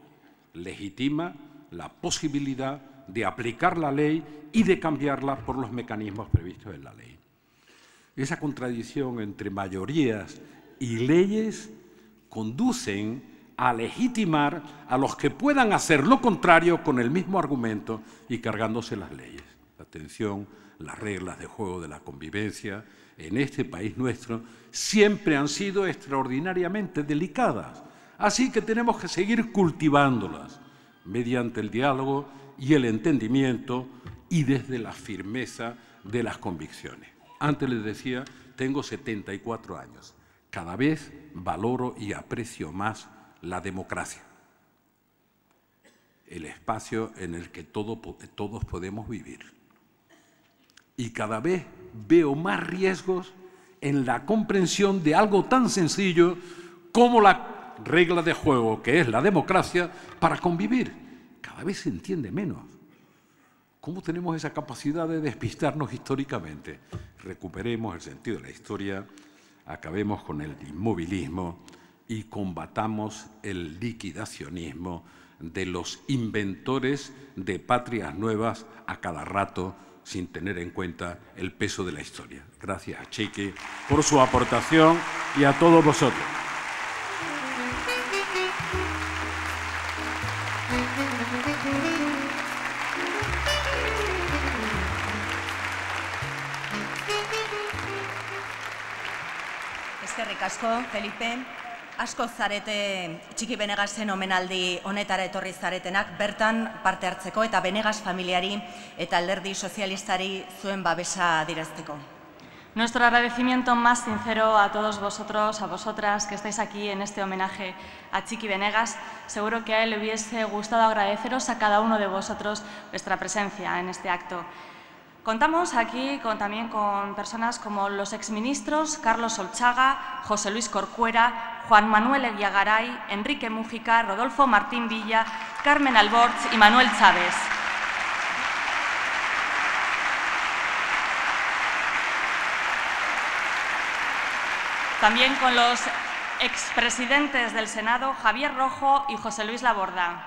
legitima la posibilidad de aplicar la ley y de cambiarla por los mecanismos previstos en la ley. Esa contradicción entre mayorías y leyes conducen a legitimar a los que puedan hacer lo contrario con el mismo argumento y cargándose las leyes. Atención, las reglas de juego de la convivencia en este país nuestro siempre han sido extraordinariamente delicadas. Así que tenemos que seguir cultivándolas mediante el diálogo y el entendimiento y desde la firmeza de las convicciones. Antes les decía, tengo 74 años. Cada vez valoro y aprecio más la democracia, el espacio en el que todos podemos vivir. Y cada vez veo más riesgos en la comprensión de algo tan sencillo como la regla de juego, que es la democracia, para convivir. Cada vez se entiende menos. ¿Cómo tenemos esa capacidad de despistarnos históricamente? Recuperemos el sentido de la historia, acabemos con el inmovilismo y combatamos el liquidacionismo de los inventores de patrias nuevas a cada rato, sin tener en cuenta el peso de la historia. Gracias a Chiqui por su aportación y a todos vosotros. Eskerrik asko, Felipe. Asko zarete Chiqui Venegasen omenaldi honetara etorri zaretenak bertan parte hartzeko eta Venegas familiari eta alderdi sozialistari zuen babesa adierazteko. Nuestro agradecimiento más sincero a todos vosotros, a vosotras que estáis aquí en este homenaje a Txiki Benegas. Seguro que a él le hubiese gustado agradeceros a cada uno de vosotros vuestra presencia en este acto. Contamos aquí también con personas como los exministros Carlos Solchaga, José Luis Corcuera, Juan Manuel Eguiagaray, Enrique Mújica, Rodolfo Martín Villa, Carmen Alborch y Manuel Chávez. También con los expresidentes del Senado, Javier Rojo y José Luis Laborda.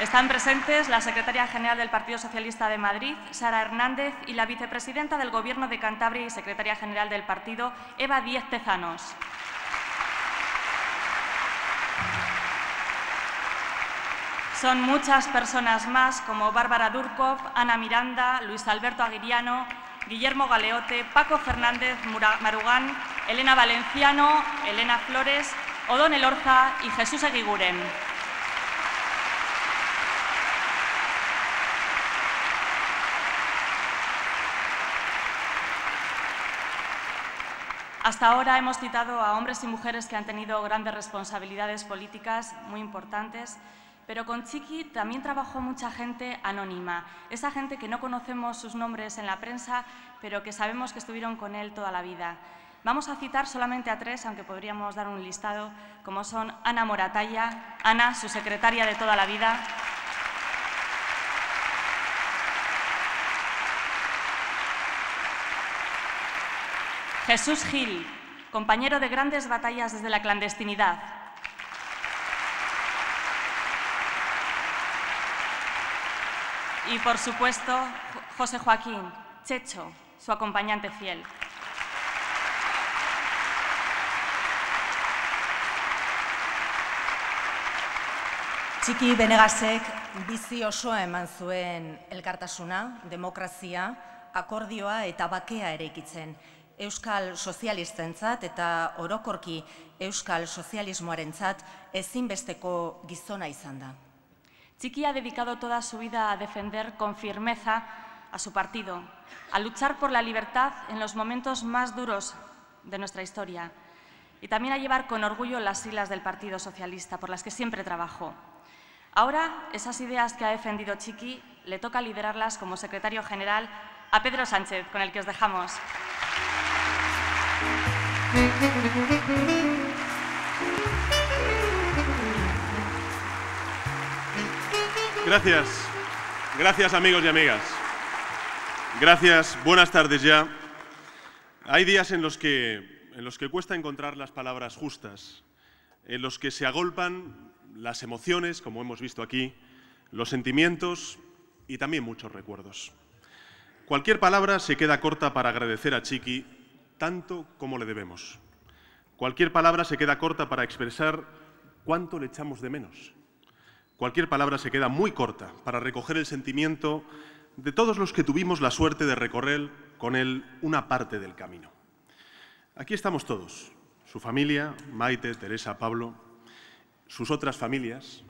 Están presentes la secretaria general del Partido Socialista de Madrid, Sara Hernández, y la vicepresidenta del Gobierno de Cantabria y secretaria general del partido, Eva Díez Tezanos. Son muchas personas más como Bárbara Durkov, Ana Miranda, Luis Alberto Aguiriano, Guillermo Galeote, Paco Fernández Marugán, Elena Valenciano, Elena Flores, Odón Elorza y Jesús Eguiguren. Hasta ahora hemos citado a hombres y mujeres que han tenido grandes responsabilidades políticas muy importantes, pero con Txiki también trabajó mucha gente anónima, esa gente que no conocemos sus nombres en la prensa, pero que sabemos que estuvieron con él toda la vida. Vamos a citar solamente a tres, aunque podríamos dar un listado, como son Ana Moratalla, Ana, su secretaria de toda la vida, Jesús Gil, compañero de grandes batallas desde la clandestinidad. Y, por supuesto, José Joaquín, Checho, su acompañante fiel. Txiki Benegasek bizi osoa eman zuen elkartasuna, demokrazia, akordioa eta bakea eraikitzen. Euskal sozialistentzat eta orokorki euskal sozialismoarentzat ezinbesteko gizona izan da. Txiki ha dedicado toda su vida a defender con firmeza a su partido, a luchar por la libertad en los momentos más duros de nuestra historia y también a llevar con orgullo las siglas del Partido Socialista, por las que siempre trabajó. Ahora, esas ideas que ha defendido Txiki, le toca liderarlas como secretario general a Pedro Sánchez, con el que os dejamos. Gracias amigos y amigas. Gracias, buenas tardes ya. Hay días en los que cuesta encontrar las palabras justas, en los que se agolpan las emociones, como hemos visto aquí, los sentimientos y también muchos recuerdos. Cualquier palabra se queda corta para agradecer a Txiki tanto como le debemos. Cualquier palabra se queda corta para expresar cuánto le echamos de menos. Cualquier palabra se queda muy corta para recoger el sentimiento de todos los que tuvimos la suerte de recorrer con él una parte del camino. Aquí estamos todos, su familia, Maite, Teresa, Pablo, sus otras familias,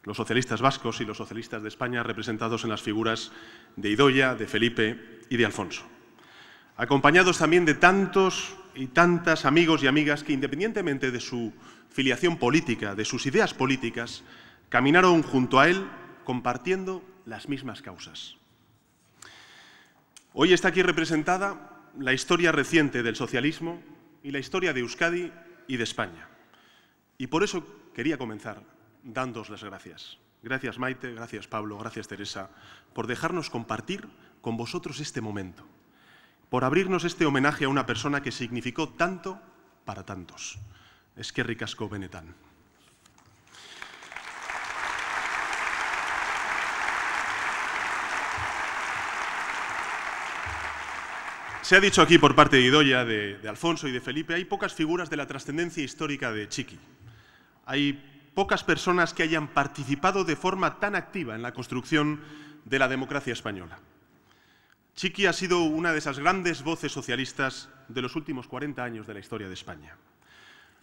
los socialistas vascos y los socialistas de España representados en las figuras de Idoia, de Felipe y de Alfonso. Acompañados también de tantos y tantas amigos y amigas que, independientemente de su filiación política, de sus ideas políticas, caminaron junto a él compartiendo las mismas causas. Hoy está aquí representada la historia reciente del socialismo y la historia de Euskadi y de España. Y por eso quería comenzar dándoos las gracias. Gracias Maite, gracias Pablo, gracias Teresa, por dejarnos compartir con vosotros este momento, por abrirnos este homenaje a una persona que significó tanto para tantos. Eskerrik asko benetan. Se ha dicho aquí por parte de Idoia, de Alfonso y de Felipe, hay pocas figuras de la trascendencia histórica de Txiki. Hay pocas personas que hayan participado de forma tan activa en la construcción de la democracia española. Txiki ha sido una de esas grandes voces socialistas de los últimos 40 años de la historia de España.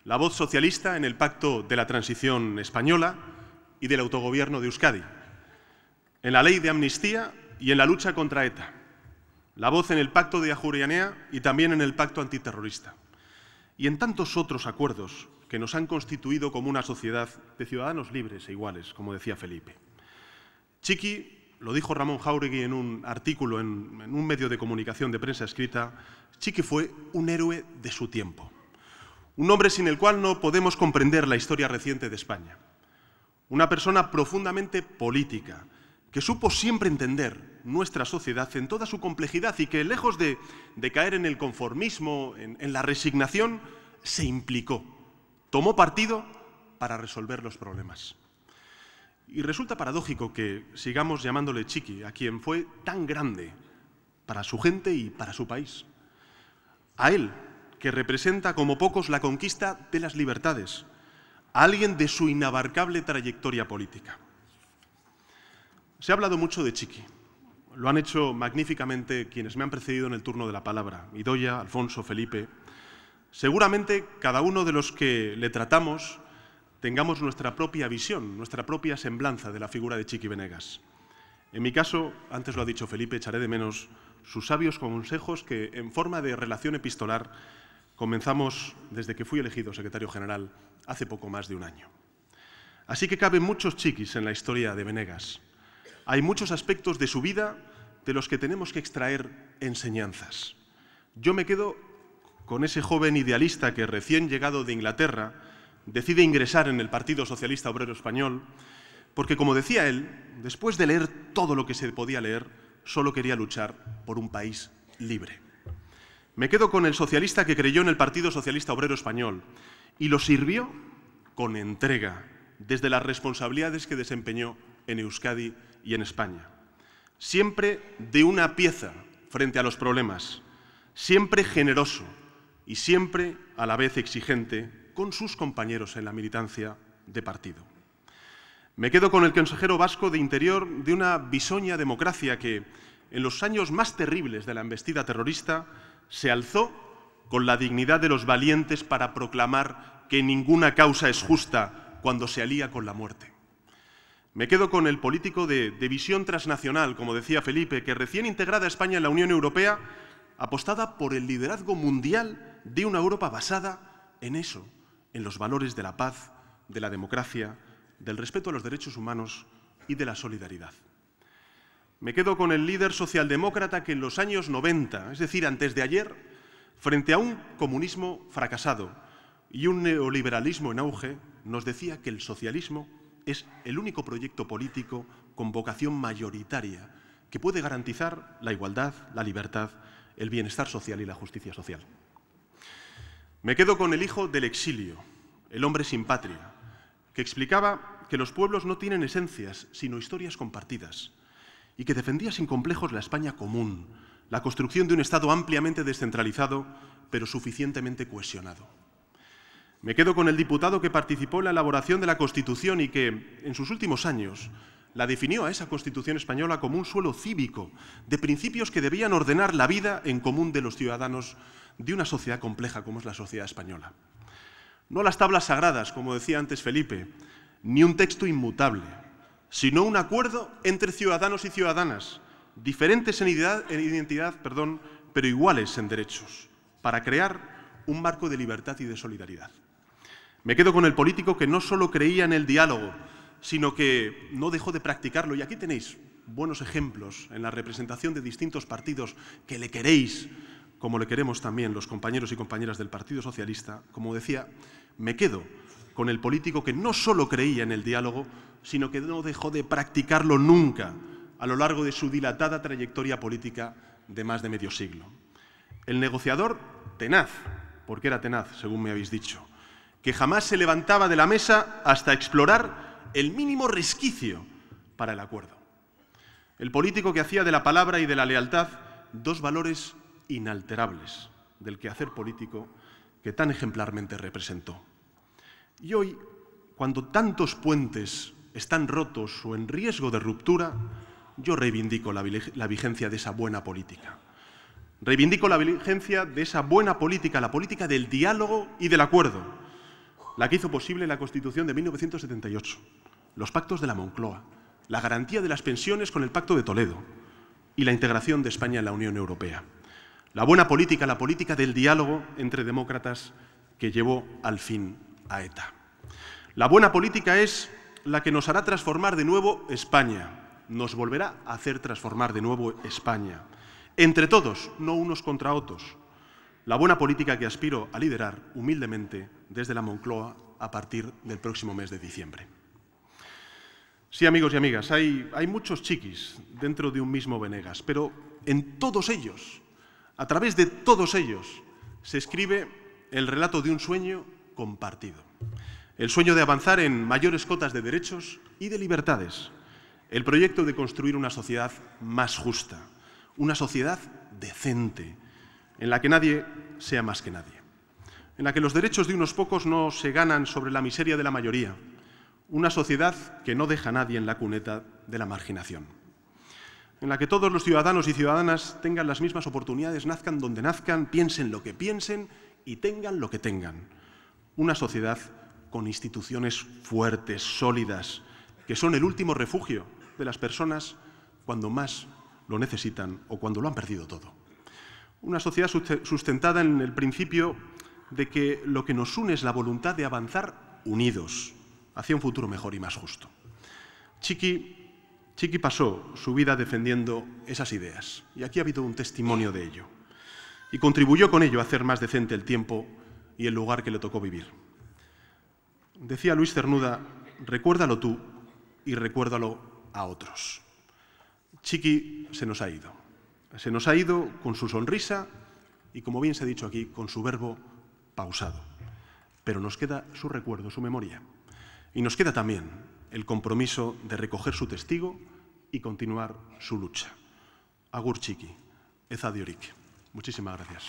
La voz socialista en el Pacto de la Transición Española y del autogobierno de Euskadi, en la Ley de Amnistía y en la lucha contra ETA. La voz en el Pacto de Ajuria Enea y también en el Pacto Antiterrorista. Y en tantos otros acuerdos que nos han constituido como una sociedad de ciudadanos libres e iguales, como decía Felipe. Txiki, lo dijo Ramón Jáuregui en un artículo en un medio de comunicación de prensa escrita, Txiki fue un héroe de su tiempo. Un hombre sin el cual no podemos comprender la historia reciente de España. Una persona profundamente política, que supo siempre entender nuestra sociedad en toda su complejidad y que, lejos de caer en el conformismo, en la resignación, se implicó, tomó partido para resolver los problemas. Y resulta paradójico que sigamos llamándole Txiki a quien fue tan grande para su gente y para su país. A él, que representa como pocos la conquista de las libertades, a alguien de su inabarcable trayectoria política. Se ha hablado mucho de Txiki. Lo han hecho magníficamente quienes me han precedido en el turno de la palabra, Idoia, Alfonso, Felipe. Seguramente cada uno de los que le tratamos tengamos nuestra propia visión, nuestra propia semblanza de la figura de Txiki Benegas. En mi caso, antes lo ha dicho Felipe, echaré de menos sus sabios consejos que, en forma de relación epistolar, comenzamos desde que fui elegido secretario general hace poco más de un año. Así que caben muchos Txikis en la historia de Benegas. Hay muchos aspectos de su vida de los que tenemos que extraer enseñanzas. Yo me quedo con ese joven idealista que, recién llegado de Inglaterra, decide ingresar en el Partido Socialista Obrero Español porque, como decía él, después de leer todo lo que se podía leer, solo quería luchar por un país libre. Me quedo con el socialista que creyó en el Partido Socialista Obrero Español y lo sirvió con entrega desde las responsabilidades que desempeñó en Euskadi y en España. Siempre de una pieza frente a los problemas, siempre generoso y siempre a la vez exigente con sus compañeros en la militancia de partido. Me quedo con el consejero vasco de Interior de una bisoña democracia que, en los años más terribles de la embestida terrorista, se alzó con la dignidad de los valientes para proclamar que ninguna causa es justa cuando se alía con la muerte. Me quedo con el político de visión transnacional, como decía Felipe, que, recién integrada España en la Unión Europea, apostaba por el liderazgo mundial de una Europa basada en eso, en los valores de la paz, de la democracia, del respeto a los derechos humanos y de la solidaridad. Me quedo con el líder socialdemócrata que en los años 90, es decir, antes de ayer, frente a un comunismo fracasado y un neoliberalismo en auge, nos decía que el socialismo es el único proyecto político con vocación mayoritaria que puede garantizar la igualdad, la libertad, el bienestar social y la justicia social. Me quedo con el hijo del exilio, el hombre sin patria, que explicaba que los pueblos no tienen esencias, sino historias compartidas, y que defendía sin complejos la España común, la construcción de un Estado ampliamente descentralizado, pero suficientemente cohesionado. Me quedo con el diputado que participó en la elaboración de la Constitución y que, en sus últimos años, la definió a esa Constitución española como un suelo cívico de principios que debían ordenar la vida en común de los ciudadanos de una sociedad compleja como es la sociedad española. No las tablas sagradas, como decía antes Felipe, ni un texto inmutable, sino un acuerdo entre ciudadanos y ciudadanas, diferentes en identidad, pero iguales en derechos, para crear un marco de libertad y de solidaridad. Me quedo con el político que no solo creía en el diálogo, sino que no dejó de practicarlo. Y aquí tenéis buenos ejemplos en la representación de distintos partidos que le queréis, como le queremos también los compañeros y compañeras del Partido Socialista. Como decía, me quedo con el político que no solo creía en el diálogo, sino que no dejó de practicarlo nunca a lo largo de su dilatada trayectoria política de más de medio siglo. El negociador tenaz, porque era tenaz, según me habéis dicho, que jamás se levantaba de la mesa hasta explorar el mínimo resquicio para el acuerdo. El político que hacía de la palabra y de la lealtad dos valores inalterables del quehacer político que tan ejemplarmente representó. Y hoy, cuando tantos puentes están rotos o en riesgo de ruptura, yo reivindico la vigencia de esa buena política. Reivindico la vigencia de esa buena política, la política del diálogo y del acuerdo, la que hizo posible la Constitución de 1978, los pactos de la Moncloa, la garantía de las pensiones con el Pacto de Toledo, y la integración de España en la Unión Europea. La buena política, la política del diálogo entre demócratas que llevó al fin a ETA. La buena política es la que nos hará transformar de nuevo España, nos volverá a hacer transformar de nuevo España. Entre todos, no unos contra otros. La buena política que aspiro a liderar humildemente desde la Moncloa a partir del próximo mes de diciembre. Sí, amigos y amigas, hay muchos chiquis dentro de un mismo Benegas, pero en todos ellos, a través de todos ellos, se escribe el relato de un sueño compartido. El sueño de avanzar en mayores cotas de derechos y de libertades. El proyecto de construir una sociedad más justa, una sociedad decente, en la que nadie sea más que nadie, en la que los derechos de unos pocos no se ganan sobre la miseria de la mayoría, una sociedad que no deja a nadie en la cuneta de la marginación, en la que todos los ciudadanos y ciudadanas tengan las mismas oportunidades, nazcan donde nazcan, piensen lo que piensen y tengan lo que tengan. Una sociedad con instituciones fuertes, sólidas, que son el último refugio de las personas cuando más lo necesitan o cuando lo han perdido todo. Una sociedad sustentada en el principio de que lo que nos une es la voluntad de avanzar unidos hacia un futuro mejor y más justo. Chiqui pasó su vida defendiendo esas ideas, y aquí ha habido un testimonio de ello, y contribuyó con ello a hacer más decente el tiempo y el lugar que le tocó vivir. Decía Luis Cernuda, recuérdalo tú y recuérdalo a otros. Chiqui se nos ha ido con su sonrisa y, como bien se ha dicho aquí, con su verbo pausado. Pero nos queda su recuerdo, su memoria. Y nos queda también el compromiso de recoger su testigo y continuar su lucha. Agur Chiqui, ez adiorik. Muchísimas gracias.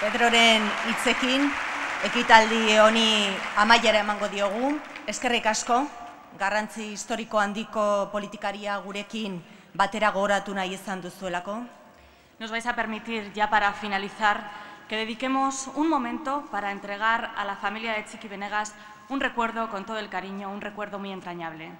Pedroren hitzekin, ekitaldi honi amaiera emango diogu. Eskerrik asko, garrantzi historiko handiko politikaria gurekin batera gogoratu nahi izan duzuelako. Nos vais a permitir, ya para finalizar, que dediquemos un momento para entregar a la familia de Txiki Benegas un recuerdo con todo el cariño, un recuerdo muy entrañable.